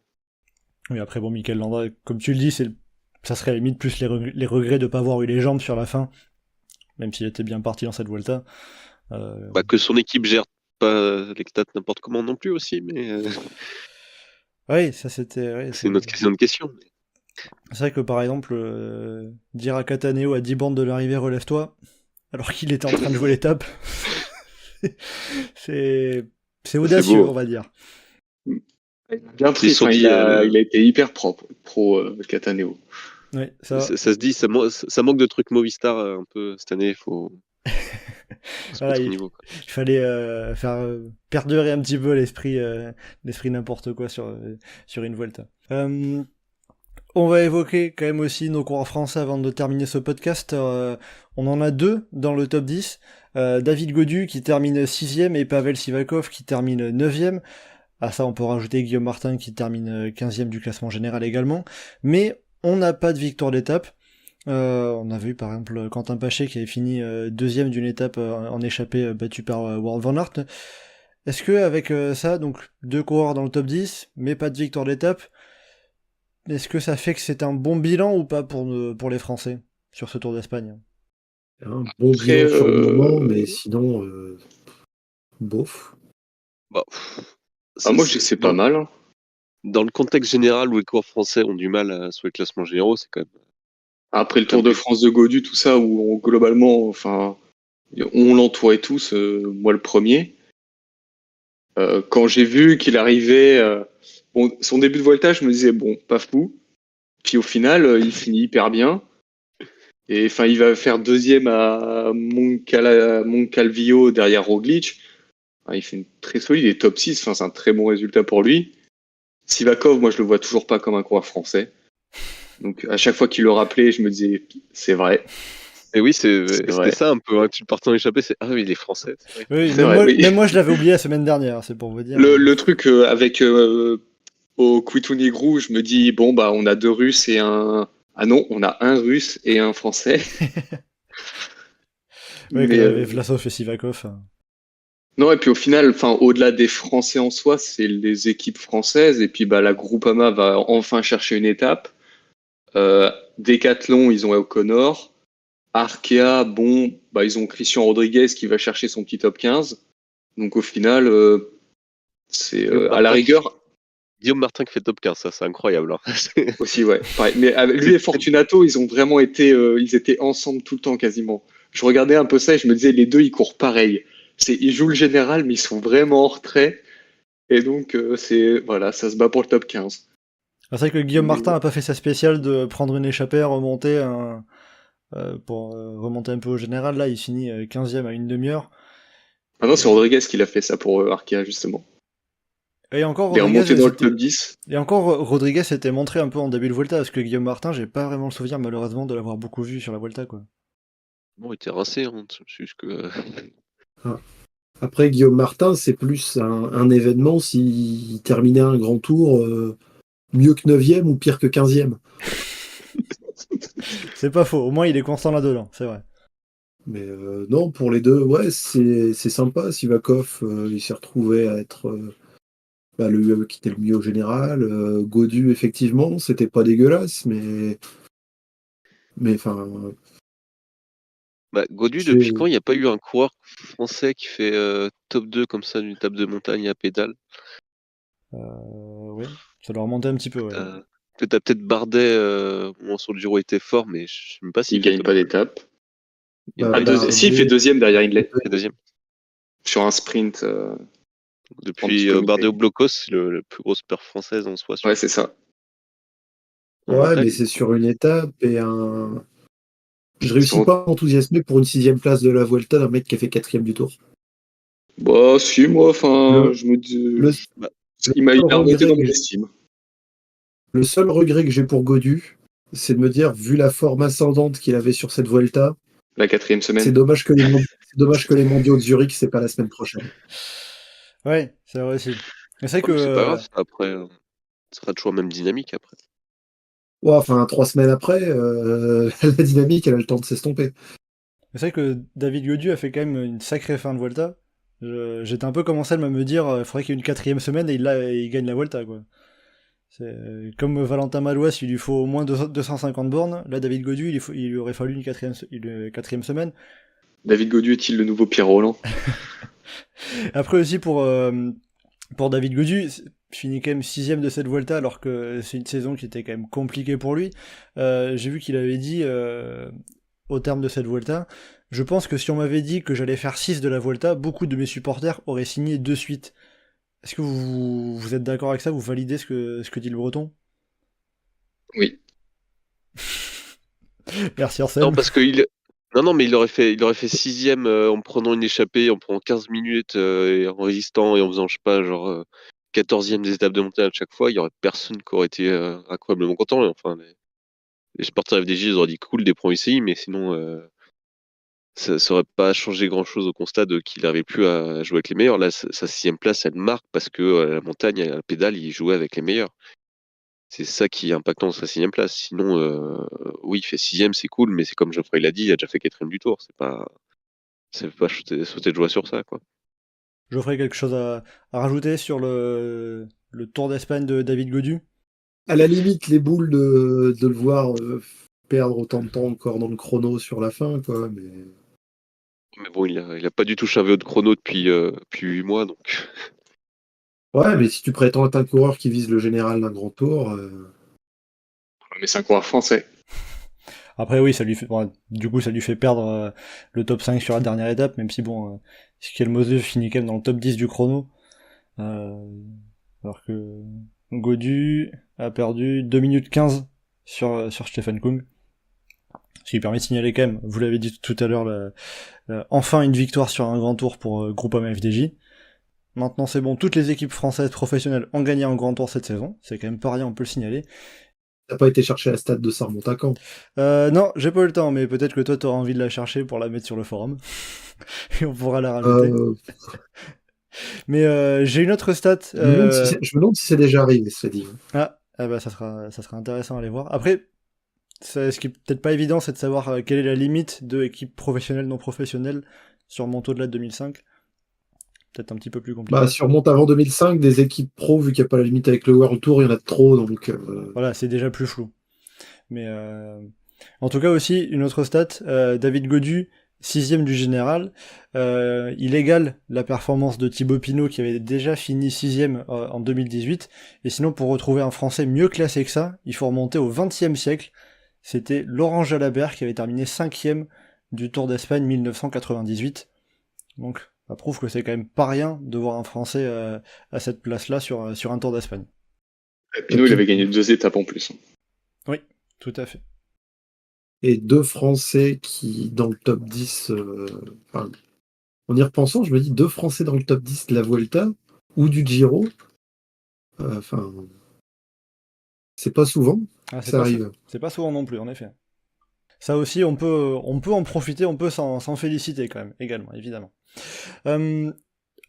Speaker 4: Oui, après, bon, Mikel Landa, comme tu le dis, ça serait limite plus les regrets de pas avoir eu les jambes sur la fin, même s'il était bien parti dans cette Vuelta.
Speaker 7: Bah, que son équipe gère pas les stats n'importe comment non plus aussi, mais
Speaker 4: Oui, ça c'était... ouais,
Speaker 7: c'est une autre question.
Speaker 4: C'est vrai que par exemple, dire à Cataneo à 10 bandes de l'arrivée relève-toi, alors qu'il était en train de jouer l'étape, c'est audacieux,
Speaker 7: beau.
Speaker 4: on va dire.
Speaker 5: Bien pris,
Speaker 7: sont
Speaker 5: enfin,
Speaker 7: dit,
Speaker 5: il a été hyper propre, Cataneo.
Speaker 4: Ouais, ça,
Speaker 7: Ça se dit, ça manque de trucs Movistar un peu cette année, faut se
Speaker 4: voilà,
Speaker 7: mettre au
Speaker 4: il
Speaker 7: niveau. Quoi.
Speaker 4: fallait faire perdurer un petit peu l'esprit n'importe quoi sur une Vuelta. On va évoquer quand même aussi nos coureurs français avant de terminer ce podcast. On en a deux dans le top 10. David Gaudu qui termine 6ème et Pavel Sivakov qui termine 9ème. À ça, on peut rajouter Guillaume Martin qui termine 15ème du classement général également. Mais on n'a pas de victoire d'étape. On a vu par exemple Quentin Paché qui avait fini 2ème d'une étape en échappée battue par Wout van Aert. Est-ce que avec ça, donc deux coureurs dans le top 10, mais pas de victoire d'étape, est-ce que ça fait que c'est un bon bilan ou pas pour les Français sur ce Tour d'Espagne?
Speaker 6: Un bon
Speaker 5: Après,
Speaker 6: bilan sur le moment, mais sinon, bof.
Speaker 7: Bah,
Speaker 5: moi je dis que c'est pas mal. Hein.
Speaker 7: Dans le contexte général où les coureurs français ont du mal sur les classements généraux, c'est quand même.
Speaker 5: Après le Tour de France de Gaudu, tout ça, où globalement, enfin, on l'entourait tous, moi le premier. Quand j'ai vu qu'il arrivait, bon, son début de Vuelta, je me disais bon, pas fou. Puis au final, il finit hyper bien. Et enfin, il va faire deuxième à Moncalvillo derrière Roglic. Enfin, il fait une très solide, il est top 6, enfin, c'est un très bon résultat pour lui. Sivakov, moi je le vois toujours pas comme un coureur français. Donc à chaque fois qu'il le rappelait, je me disais c'est vrai.
Speaker 7: Et oui,
Speaker 5: C'est
Speaker 7: c'était
Speaker 5: vrai.
Speaker 7: ça un peu. Hein. Tu partais en échappée, c'est ah oui, il est français. C'est vrai.
Speaker 4: Oui,
Speaker 5: C'est
Speaker 4: même,
Speaker 5: vrai,
Speaker 4: moi,
Speaker 5: oui.
Speaker 4: même moi je l'avais oublié la semaine dernière, c'est pour vous dire.
Speaker 5: Le truc avec au Kouitounigrou, je me dis bon bah on a deux Russes et un. Ah non, on a un Russe et un Français.
Speaker 4: Ouais,
Speaker 5: Mais,
Speaker 4: qu'on avait Vlasov et Sivakov.
Speaker 5: non, et puis au final, enfin, au-delà des Français en soi, c'est les équipes françaises. Et puis bah, la Groupama va enfin chercher une étape. Decathlon, ils ont O'Connor. Arkea, bon, bah, ils ont Christian Rodriguez qui va chercher son petit top 15. Donc au final, c'est à la rigueur
Speaker 7: Guillaume Martin qui fait top 15, ça c'est incroyable. Hein.
Speaker 5: aussi, ouais. Pareil. Mais lui et Fortunato, ils ont vraiment été, ils étaient ensemble tout le temps quasiment. Je regardais un peu ça et je me disais, les deux, ils courent pareil. Ils jouent le général, mais ils sont vraiment en retrait. Et donc, voilà, ça se bat pour le top 15.
Speaker 4: C'est vrai que Guillaume
Speaker 5: Mais-
Speaker 4: Martin n'a pas fait sa spéciale de prendre une échappée, remonter pour remonter un peu au général. Là, il finit 15ème à une demi-heure.
Speaker 5: Ah non, c'est Rodriguez qui l'a fait ça pour Arkea, justement.
Speaker 4: Et encore,
Speaker 5: Il est remonté dans le
Speaker 4: s'était-
Speaker 5: top 10.
Speaker 4: Et encore, Rodriguez s'était montré un peu en début de Vuelta, parce que Guillaume Martin, j'ai pas vraiment le souvenir, malheureusement, de l'avoir beaucoup vu sur la Vuelta, quoi.
Speaker 7: Bon, il était rincé, hein, c'est juste que.
Speaker 6: Après, Guillaume Martin, c'est plus un événement s'il terminait un grand tour mieux que 9e ou pire que 15e.
Speaker 4: C'est pas faux, au moins il est constant là-dedans, c'est vrai.
Speaker 6: Mais non, pour les deux, ouais, c'est sympa. Sivakov, il s'est retrouvé à être le qui était le mieux au général. Gaudu, effectivement, c'était pas dégueulasse, mais enfin,
Speaker 7: Bah, Gaudu,
Speaker 6: c'est
Speaker 7: depuis quand il n'y a pas eu un coureur français qui fait top 2 comme ça d'une étape de montagne à pédale?
Speaker 4: Oui, ça doit remonter un petit peu, ouais.
Speaker 7: T'as peut-être Bardet, au moment sur le Giro, était fort, mais je sais même pas s'il
Speaker 5: Il
Speaker 7: fait
Speaker 5: gagne
Speaker 7: top
Speaker 5: pas
Speaker 7: 2.
Speaker 5: d'étape.
Speaker 7: Il gagne
Speaker 6: bah,
Speaker 7: pas
Speaker 6: Bardet,
Speaker 5: Si, il fait deuxième derrière Hindley.
Speaker 7: il fait deuxième.
Speaker 5: Sur un sprint.
Speaker 7: Depuis
Speaker 5: petit comité.
Speaker 7: Bardet au Blocos, c'est la plus grosse perf française en soi
Speaker 5: Ouais, c'est ça.
Speaker 7: en
Speaker 6: ouais,
Speaker 7: montagne.
Speaker 6: mais c'est sur une étape et un. Je réussis
Speaker 5: Sur-
Speaker 6: pas à m'enthousiasmer pour une 6e place de la Vuelta d'un mec qui a fait 4e du tour.
Speaker 5: Bah, si, moi, enfin,
Speaker 6: Le,
Speaker 5: je me dis.
Speaker 6: le,
Speaker 7: Bah,
Speaker 5: Il a
Speaker 6: seul
Speaker 5: remonté
Speaker 6: regret
Speaker 5: dans
Speaker 6: que
Speaker 5: mon
Speaker 6: j'ai-
Speaker 5: estime.
Speaker 6: le seul regret que j'ai pour Gaudu, c'est de me dire, vu la forme ascendante qu'il avait sur cette Vuelta,
Speaker 5: La 4e
Speaker 6: c'est
Speaker 5: semaine.
Speaker 6: dommage que les mondiaux de Zurich, c'est pas la semaine prochaine.
Speaker 4: Ouais, c'est vrai aussi. Mais c'est vrai
Speaker 7: ouais, mais c'est pas
Speaker 4: que
Speaker 7: grave, après, ça sera toujours la même dynamique après.
Speaker 6: Ouais, enfin, 3 semaines après, la dynamique, elle a le temps de s'estomper.
Speaker 4: David Gaudu a fait quand même une sacrée fin de Vuelta. J'étais un peu commencé à me dire, il faudrait qu'il y ait une 4e semaine et il gagne la Vuelta, quoi. Comme Valentin Malouas, il lui faut au moins 250 bornes. Là, David Gaudu, il lui aurait fallu une 4e semaine.
Speaker 5: David Gaudu est-il le nouveau Pierre Roland?
Speaker 4: Après aussi pour David Gaudu, il finit quand même 6ème de cette Vuelta alors que c'est une saison qui était quand même compliquée pour lui. J'ai vu qu'il avait dit au terme de cette Vuelta, je pense que si on m'avait dit que j'allais faire 6 de la Vuelta, beaucoup de mes supporters auraient signé de suite. Est-ce que vous êtes d'accord avec ça? Vous validez ce que dit le Breton?
Speaker 5: Oui.
Speaker 4: Merci
Speaker 7: Non,
Speaker 4: Arsène.
Speaker 7: parce que non, mais il aurait fait 6ème en prenant une échappée, en prenant 15 minutes et en résistant et en faisant, je sais pas, genre 14e des étapes de montagne à chaque fois. Il y aurait personne qui aurait été incroyablement content. Et enfin, les supporters FDJ, ils auraient dit cool des points ici, mais sinon, ça aurait pas changé grand-chose au constat de qu'il n'arrivait plus à jouer avec les meilleurs. Là, sa 6ème place, elle marque parce que la montagne, à la pédale, il jouait avec les meilleurs. C'est ça qui est impactant dans sa 6ème place. Sinon, oui, il fait 6ème, c'est cool, mais c'est comme Geoffrey l'a dit, il a déjà fait 4ème du tour. Ça fait pas sauter de joie sur ça, quoi.
Speaker 4: Geoffrey, quelque chose à rajouter sur le Tour d'Espagne de David Gaudu?
Speaker 6: À la limite, les boules de le voir perdre autant de temps encore dans le chrono sur la fin, quoi.
Speaker 7: Mais bon, il a pas du tout chavé de chrono depuis 8 mois, donc.
Speaker 6: Ouais, mais si tu prétends être un coureur qui vise le général d'un grand tour,
Speaker 5: Mais c'est un coureur français.
Speaker 4: Après oui, du coup ça lui fait perdre le top 5 sur la dernière étape, même si bon, Skelmose finit quand même dans le top 10 du chrono. Alors que Gaudu a perdu 2 minutes 15 sur Stefan Kung. Ce qui permet de signaler quand même, vous l'avez dit tout à l'heure, enfin une victoire sur un grand tour pour Groupama FDJ. Maintenant c'est bon, toutes les équipes françaises professionnelles ont gagné un grand tour cette saison, c'est quand même pas rien, on peut le signaler.
Speaker 6: t'as pas été chercher la stade de ça remonte à quand?
Speaker 4: Non, j'ai pas eu le temps, mais peut-être que toi t'auras envie de la chercher pour la mettre sur le forum. Et on pourra la rajouter. Mais j'ai une autre stat.
Speaker 6: Je me demande si c'est déjà arrivé, cela dit.
Speaker 4: Bah ça sera intéressant à aller voir. Après, ce qui est peut-être pas évident, c'est de savoir quelle est la limite de équipe professionnelle non professionnelle sur Monte au-delà de 2005. Peut-être un petit peu plus compliqué.
Speaker 6: Bah, sur Monte avant 2005, des équipes pro, vu qu'il n'y a pas la limite avec le World Tour, il y en a trop, donc.
Speaker 4: Voilà, c'est déjà plus flou. Mais en tout cas aussi, une autre stat, David Gaudu, 6ème du général, il égale la performance de Thibaut Pinot qui avait déjà fini 6ème en 2018, et sinon pour retrouver un Français mieux classé que ça, il faut remonter au XXe siècle, c'était Laurent Jalabert qui avait terminé 5ème du Tour d'Espagne 1998, donc ça prouve que c'est quand même pas rien de voir un Français à cette place-là sur un Tour d'Espagne.
Speaker 5: Pinot, il avait gagné 2 étapes en plus.
Speaker 4: Oui, tout à fait.
Speaker 6: Et 2 Français qui, dans le top 10, en y repensant, je me dis 2 Français dans le top 10 de la Vuelta ou du Giro, Enfin, c'est pas souvent,
Speaker 4: C'est
Speaker 6: ça
Speaker 4: pas,
Speaker 6: arrive.
Speaker 4: c'est pas souvent non plus, en effet. Ça aussi, on peut en profiter, on peut s'en féliciter quand même, également, évidemment.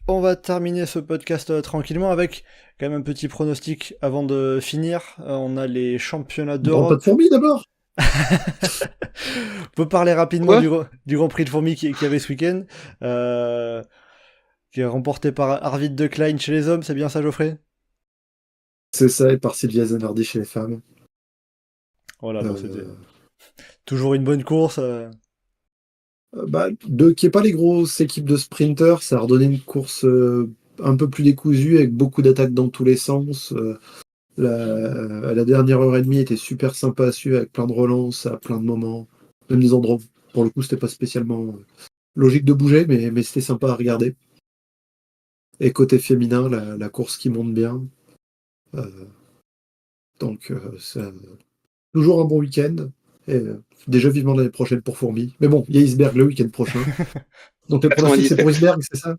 Speaker 4: On va terminer ce podcast tranquillement avec quand même un petit pronostic avant de finir. On a les championnats
Speaker 6: On parle pas
Speaker 4: d'Europe.
Speaker 6: de fourmis d'abord.
Speaker 4: On peut parler rapidement
Speaker 5: Quoi
Speaker 4: du Grand Prix de Fourmis qui y avait ce week-end, qui est remporté par Arvid de Klein chez les hommes, c'est bien ça, Geoffrey?
Speaker 6: C'est ça, et par Sylvia Zanardi chez les femmes.
Speaker 4: Voilà, bon, c'était
Speaker 6: Euh,
Speaker 4: toujours une bonne course.
Speaker 6: Qu'il n'y ait pas les grosses équipes de sprinters, ça a redonné une course un peu plus décousue, avec beaucoup d'attaques dans tous les sens. La dernière heure et demie était super sympa à suivre, avec plein de relances à plein de moments. Même des endroits, pour le coup, c'était pas spécialement logique de bouger, mais c'était sympa à regarder. Et côté féminin, la course qui monte bien. Euh, donc, c'est toujours un bon week-end. Et déjà vivement l'année prochaine pour Fourmi. Mais bon, il y a Iceberg le week-end prochain. Donc le pronostic, c'est
Speaker 5: 97.
Speaker 6: pour Iceberg, c'est ça?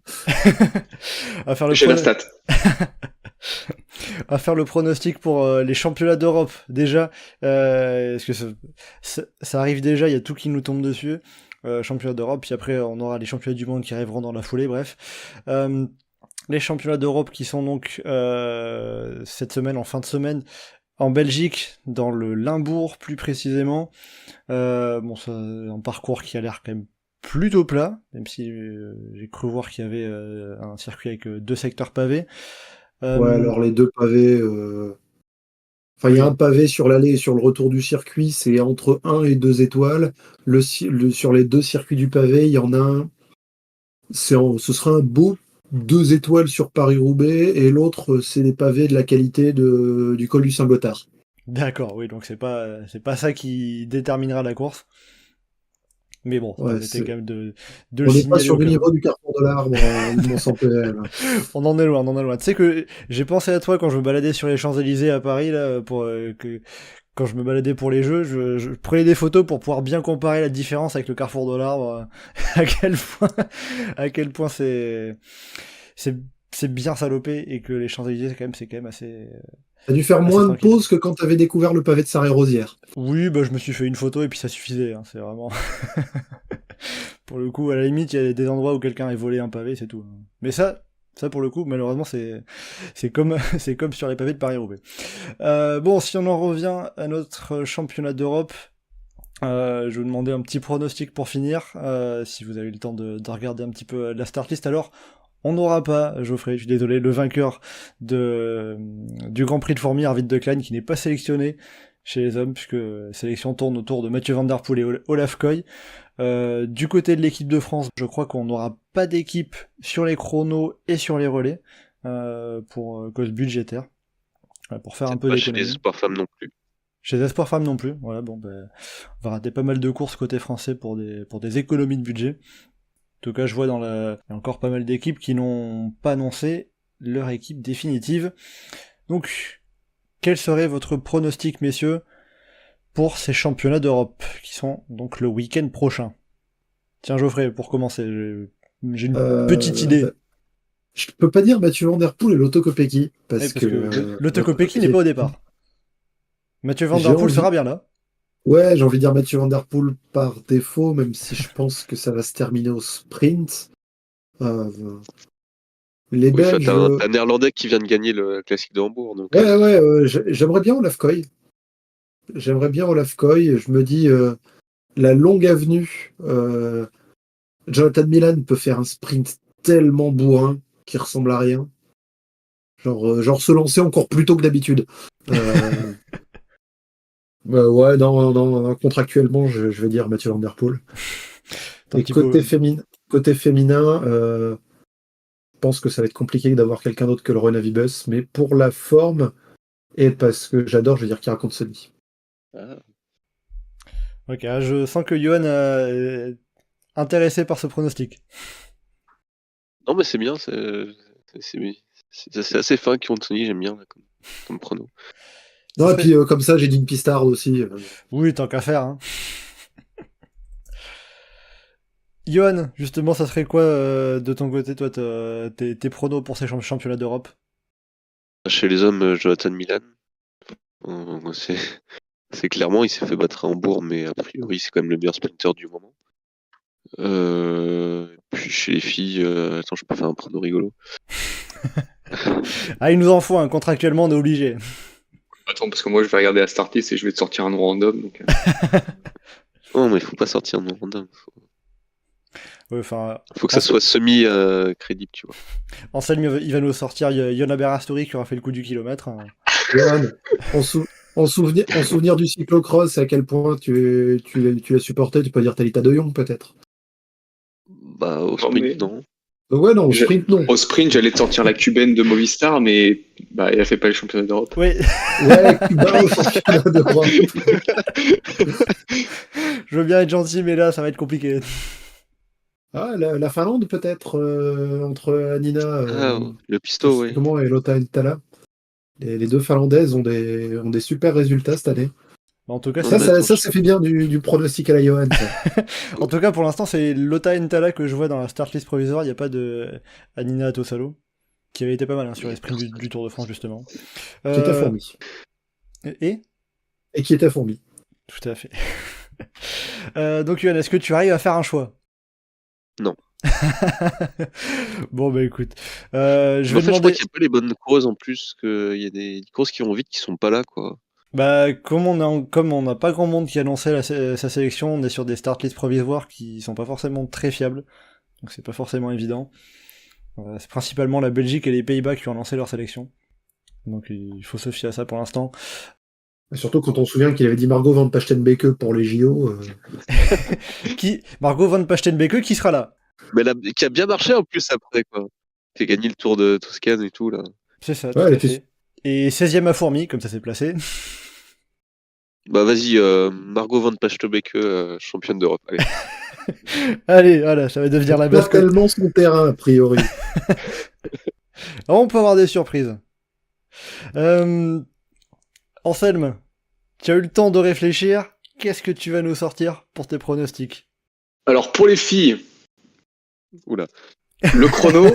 Speaker 4: à faire le
Speaker 5: J'ai la
Speaker 4: prono-
Speaker 5: stat.
Speaker 4: à faire le pronostic pour les championnats d'Europe déjà, parce que ça arrive déjà, il y a tout qui nous tombe dessus. Championnats d'Europe, puis après on aura les championnats du monde qui arriveront dans la foulée, bref. Les championnats d'Europe qui sont donc cette semaine, en fin de semaine, en Belgique, dans le Limbourg plus précisément. Bon, c'est un parcours qui a l'air quand même plutôt plat, même si j'ai cru voir qu'il y avait un circuit avec 2 secteurs pavés.
Speaker 6: Ouais, alors les deux pavés. Enfin, il y a un pavé sur l'aller et sur le retour du circuit, c'est entre 1 et 2 étoiles. Sur les deux circuits du pavé, il y en a un. Ce sera un beau 2 étoiles sur Paris-Roubaix, et l'autre, c'est des pavés de la qualité du col du Saint-Gothard.
Speaker 4: D'accord, oui, donc c'est pas ça qui déterminera la course. Mais bon, ça
Speaker 6: Ouais,
Speaker 4: permettait quand même de le
Speaker 6: on n'est pas
Speaker 4: signaler
Speaker 6: sur
Speaker 4: au
Speaker 6: le
Speaker 4: cas où.
Speaker 6: niveau du carrefour de l'Arbre, immense en PL.
Speaker 4: On en est loin, on en est loin. Tu sais que j'ai pensé à toi quand je me baladais sur les Champs-Élysées à Paris, là, quand je me baladais pour les jeux, je prenais des photos pour pouvoir bien comparer la différence avec le carrefour de l'Arbre, à quel point c'est bien salopé, et que les Champs-Élysées, c'est quand même assez.
Speaker 6: T'as dû faire
Speaker 4: Assez
Speaker 6: moins de
Speaker 4: tranquille.
Speaker 6: pauses que quand t'avais découvert le pavé de Sarre-et-Rosière.
Speaker 4: Oui, bah je me suis fait une photo et puis ça suffisait, hein, c'est vraiment. Pour le coup, à la limite, il y a des endroits où quelqu'un a volé un pavé, c'est tout. Mais ça pour le coup, malheureusement, c'est comme c'est comme sur les pavés de Paris-Roubaix. Bon, si on en revient à notre championnat d'Europe, je vais vous demander un petit pronostic pour finir, si vous avez eu le temps de regarder un petit peu la start list. Alors, on n'aura pas, Geoffrey, je suis désolé, le vainqueur du Grand Prix de Fourmi, Arvid de Klein, qui n'est pas sélectionné chez les hommes, puisque la sélection tourne autour de Mathieu Van Der Poel et Olaf Koy. Du côté de l'équipe de France, je crois qu'on n'aura pas d'équipe sur les chronos et sur les relais, pour cause budgétaire, pour faire un peu
Speaker 7: Pas chez les
Speaker 4: d'économie.
Speaker 7: espoirs femmes non plus.
Speaker 4: Chez les espoirs femmes non plus, voilà, bon, on va rater pas mal de courses côté français pour des économies de budget. En tout cas, je vois il y a encore pas mal d'équipes qui n'ont pas annoncé leur équipe définitive. Donc, quel serait votre pronostic, messieurs, pour ces championnats d'Europe, qui sont donc le week-end prochain? Tiens, Geoffrey, pour commencer, j'ai une petite idée.
Speaker 6: Je peux pas dire Mathieu Van Der Poel et Lotto Kopecky,
Speaker 4: Parce que le Tokopeki n'est pas au départ. Mathieu Van
Speaker 6: J'ai
Speaker 4: Der Poel
Speaker 6: envie-
Speaker 4: sera bien là.
Speaker 6: Ouais, j'ai envie de dire Mathieu Van Der Poel par défaut, même si je pense que ça va se terminer au sprint. Euh, les
Speaker 7: Oui,
Speaker 6: Belges.
Speaker 7: t'as un Néerlandais qui vient de gagner le classique de Hambourg. Donc,
Speaker 6: J'aimerais bien Olaf Koy. J'aimerais bien Olaf Koy. Je me dis, la longue avenue, Jonathan Milan peut faire un sprint tellement bourrin qui ressemble à rien. Genre se lancer encore plus tôt que d'habitude. Ouais, non, contractuellement, je vais dire Mathieu Van Der Poel. Et côté féminin, je pense que ça va être compliqué d'avoir quelqu'un d'autre que le Ronan Vibus, mais pour la forme, et parce que j'adore, je vais dire Kira Consoli.
Speaker 4: Ok, je sens que Johan est intéressé par ce pronostic.
Speaker 7: non, mais c'est bien. C'est assez fin, Anthony, j'aime bien là, comme prono.
Speaker 6: Non,
Speaker 4: Ça
Speaker 6: et puis comme ça, j'ai dit une Pistard aussi.
Speaker 4: Oui, tant qu'à faire. Hein. Johan, justement, ça serait quoi de ton côté, toi, tes pronos pour ces championnats d'Europe?
Speaker 7: Chez les hommes, Jonathan Milan. C'est clairement, il s'est fait battre à Hambourg, mais a priori, c'est quand même le meilleur sprinter du moment. Puis chez les filles, attends, je peux faire un prono rigolo.
Speaker 4: Ah, il nous en faut un, contractuellement, on est obligé.
Speaker 5: Attends, parce que moi je vais regarder la start list et je vais te sortir un nom random. Donc,
Speaker 7: Non, mais il faut pas sortir de random.
Speaker 4: Ouais, enfin,
Speaker 7: Faut que ça soit semi-crédible, tu vois.
Speaker 4: Anselme, il va nous sortir Yona Berastouri qui aura fait le coup du kilomètre. Hein.
Speaker 6: Johan, en souvenir du cyclocross, à quel point tu l'as supporté, tu peux dire Talita de Jong peut-être.
Speaker 7: Bah, au
Speaker 5: Non,
Speaker 7: sprint,
Speaker 5: mais-
Speaker 7: non.
Speaker 6: Ouais, non, au sprint, non.
Speaker 5: Au sprint, j'allais te sortir la cubaine de Movistar, mais bah, il a fait pas les championnats d'Europe.
Speaker 4: Oui,
Speaker 6: Ouais, Cuba au championnat d'Europe.
Speaker 4: je veux bien être gentil, mais là, ça va être compliqué.
Speaker 6: Ah, la Finlande peut-être, entre Anina
Speaker 7: Le pisto, oui.
Speaker 6: comment, et Lotta Entala. Les deux Finlandaises ont des super résultats cette année.
Speaker 4: En tout cas,
Speaker 7: Ouais,
Speaker 6: Ça fait bien du pronostic à la Johan. Ça.
Speaker 4: en tout cas, pour l'instant, c'est Lotta Entala que je vois dans la start list provisoire. Il n'y a pas de Anina Tosalo, qui avait été pas mal hein, sur les sprints du Tour de France, justement.
Speaker 6: Qui était fourmi.
Speaker 4: Et
Speaker 6: Et qui était fourmi.
Speaker 4: Tout à fait. Donc, Yoann, est-ce que tu arrives à faire un choix?
Speaker 7: Non.
Speaker 4: Bon, bah écoute. Je
Speaker 7: En
Speaker 4: vais
Speaker 7: fait, je crois
Speaker 4: demander.
Speaker 7: qu'il n'y a pas les bonnes courses en plus, qu'il y a des courses qui vont vite qui sont pas là, quoi.
Speaker 4: Bah, comme on n'a pas grand monde qui a lancé sa sélection, on est sur des start lists provisoires qui sont pas forcément très fiables. Donc, c'est pas forcément évident. C'est principalement la Belgique et les Pays-Bas qui ont lancé leur sélection. Donc, il faut se fier à ça pour l'instant.
Speaker 6: Surtout quand on se souvient qu'il avait dit Margot Van Pastenbeke pour les JO.
Speaker 4: Margot Van Pastenbeke qui sera là.
Speaker 7: Mais là, qui a bien marché en plus après, quoi. Qui a gagné le Tour de Toscane et tout, là.
Speaker 4: C'est ça,
Speaker 6: Ouais,
Speaker 4: tout
Speaker 6: elle
Speaker 4: à
Speaker 6: était-
Speaker 4: fait. Et 16ème à Fourmi, comme ça s'est placé.
Speaker 7: Bah vas-y, Margot Van Pachtebeke, championne d'Europe. Allez.
Speaker 4: Allez, voilà, ça va devenir la
Speaker 6: Pas
Speaker 4: mascotte.
Speaker 6: tellement son terrain, a priori.
Speaker 4: Alors, on peut avoir des surprises. Anselme, tu as eu le temps de réfléchir. Qu'est-ce que tu vas nous sortir pour tes pronostics?
Speaker 5: Alors pour les filles,
Speaker 7: Oula.
Speaker 5: le chrono,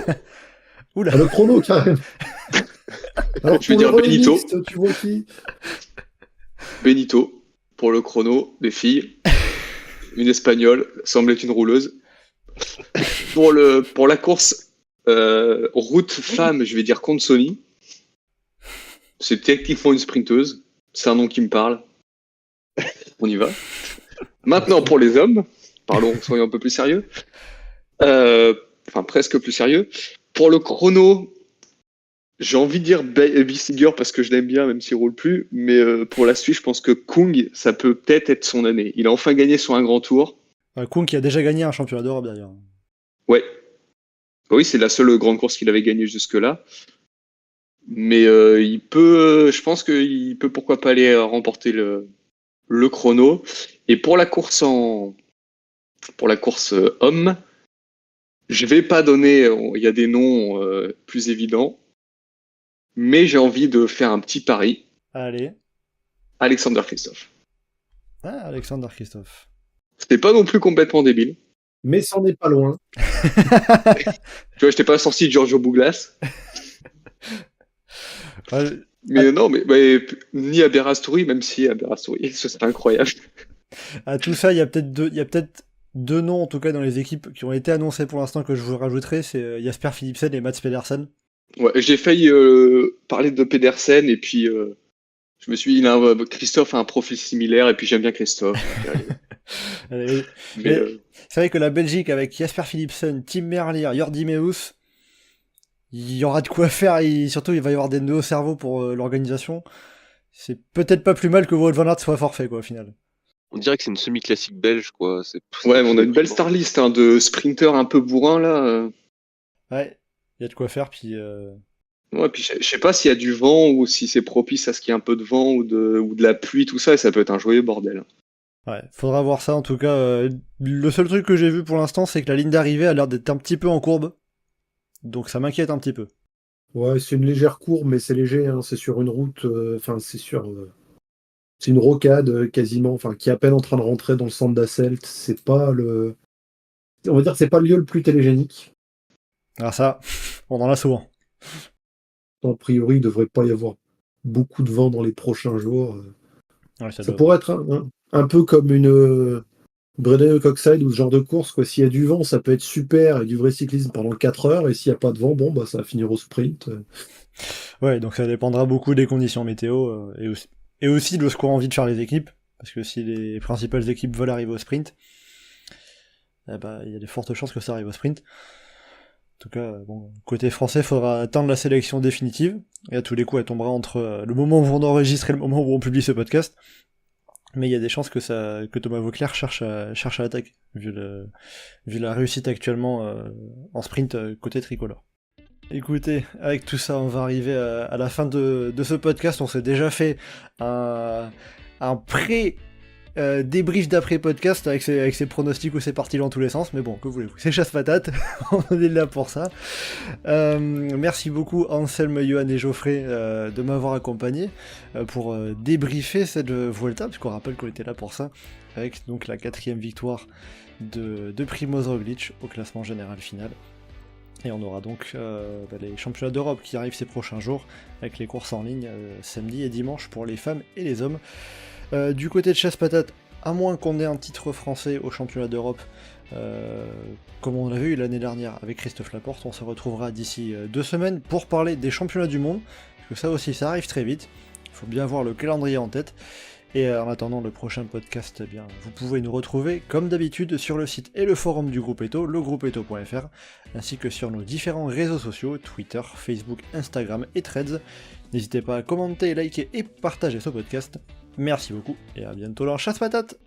Speaker 4: Oula.
Speaker 6: Ah, le chrono, carrément. Alors,
Speaker 5: Je vais
Speaker 6: pour
Speaker 5: dire
Speaker 6: le relais
Speaker 5: Benito.
Speaker 6: mixte, tu vois qui?
Speaker 5: Benito. Pour le chrono, des filles, une espagnole, semblait une rouleuse. Pour la course route femme, je vais dire Consoni. C'est techniquement une sprinteuse. C'est un nom qui me parle. On y va. Maintenant, pour les hommes, parlons, soyons un peu plus sérieux. Enfin, presque plus sérieux. Pour le chrono, j'ai envie de dire Bissiger parce que je l'aime bien, même s'il roule plus. Mais pour la suite, je pense que Kung, ça peut peut-être être son année. Il a enfin gagné sur un grand tour.
Speaker 4: Kuhn qui a déjà gagné un championnat d'Europe d'ailleurs.
Speaker 5: Ouais. Oui, c'est la seule grande course qu'il avait gagnée jusque-là. Mais je pense qu'il peut pourquoi pas aller remporter le chrono. Et pour la course homme, je vais pas donner, il y a des noms plus évidents, mais j'ai envie de faire un petit pari.
Speaker 4: Allez.
Speaker 5: Alexander Christophe.
Speaker 4: Ah, Alexander Christophe.
Speaker 5: C'était pas non plus complètement débile.
Speaker 6: Mais c'en est pas loin.
Speaker 5: Tu vois, j'étais pas sorti de Giorgio Douglas. Mais non, mais ni à Berastouri, même si à Berastouri, ce serait incroyable.
Speaker 4: À tout ça, il y a peut-être deux noms, en tout cas, dans les équipes qui ont été annoncés pour l'instant que je vous rajouterai, c'est Jasper Philipsen et Mats Pedersen.
Speaker 5: Ouais, j'ai failli parler de Pedersen et puis je me suis dit, Christophe a un profil similaire et puis j'aime bien Christophe.
Speaker 4: Allez,
Speaker 5: Mais,
Speaker 4: c'est vrai que la Belgique, avec Jasper Philipsen, Tim Merlier, Jordi Meus, il y aura de quoi faire, et surtout il va y avoir des nœuds au cerveau pour l'organisation. C'est peut-être pas plus mal que Wout van Aert soit forfait, quoi, au final.
Speaker 7: On dirait que c'est une semi-classique belge, quoi.
Speaker 5: ouais, mais on a une belle star list de sprinters un peu bourrins là.
Speaker 4: Ouais, il y a de quoi faire, puis...
Speaker 5: Ouais, puis je sais pas s'il y a du vent ou si c'est propice à ce qu'il y ait un peu de vent ou de la pluie, tout ça, et ça peut être un joyeux bordel.
Speaker 4: Ouais, faudra voir ça en tout cas. Le seul truc que j'ai vu pour l'instant, c'est que la ligne d'arrivée a l'air d'être un petit peu en courbe. Donc ça m'inquiète un petit peu.
Speaker 6: Ouais, c'est une légère courbe, mais c'est léger. Hein, c'est sur une route. Enfin, c'est une rocade quasiment. Enfin, qui est à peine en train de rentrer dans le centre d'Asselt. C'est pas le. On va dire que c'est pas le lieu le plus télégénique.
Speaker 4: Ah ça, on en a souvent.
Speaker 6: a priori, il ne devrait pas y avoir beaucoup de vent dans les prochains jours.
Speaker 4: Ouais,
Speaker 6: Ça pourrait être un peu comme une Breda Coxside ou ce genre de course, quoi. S'il y a du vent, ça peut être super et du vrai cyclisme pendant 4 heures, et s'il n'y a pas de vent, bon, bah, ça va finir au sprint.
Speaker 4: Ouais, donc ça dépendra beaucoup des conditions météo et aussi de ce qu'ont envie de faire les équipes, parce que si les principales équipes veulent arriver au sprint, eh ben, il y a de fortes chances que ça arrive au sprint. En tout cas, bon, côté français, il faudra attendre la sélection définitive, et à tous les coups, elle tombera entre le moment où on enregistre et le moment où on publie ce podcast. Mais il y a des chances que Thomas Vauclair cherche à l'attaque, vu la réussite actuellement en sprint côté tricolore. Écoutez, avec tout ça, on va arriver à la fin de ce podcast. On s'est déjà fait un débrief d'après-podcast avec ses pronostics où c'est parti dans tous les sens, mais bon, que voulez-vous, c'est chasse-patate, on est là pour ça. Merci beaucoup Anselme, Johan et Geoffrey de m'avoir accompagné pour débriefer cette Vuelta, puisqu'on rappelle qu'on était là pour ça, avec donc la 4e victoire de Primož Roglič au classement général final. Et on aura donc les championnats d'Europe qui arrivent ces prochains jours, avec les courses en ligne samedi et dimanche pour les femmes et les hommes. Du côté de Chasse Patate, à moins qu'on ait un titre français au championnat d'Europe, comme on l'avait eu l'année dernière avec Christophe Laporte, on se retrouvera d'ici 2 semaines pour parler des championnats du monde, parce que ça aussi ça arrive très vite, il faut bien avoir le calendrier en tête. Et en attendant le prochain podcast, eh bien, vous pouvez nous retrouver comme d'habitude sur le site et le forum du groupe Eto, legroupeeto.fr, ainsi que sur nos différents réseaux sociaux, Twitter, Facebook, Instagram et Threads. N'hésitez pas à commenter, liker et partager ce podcast. Merci beaucoup et à bientôt dans Chasse Patate.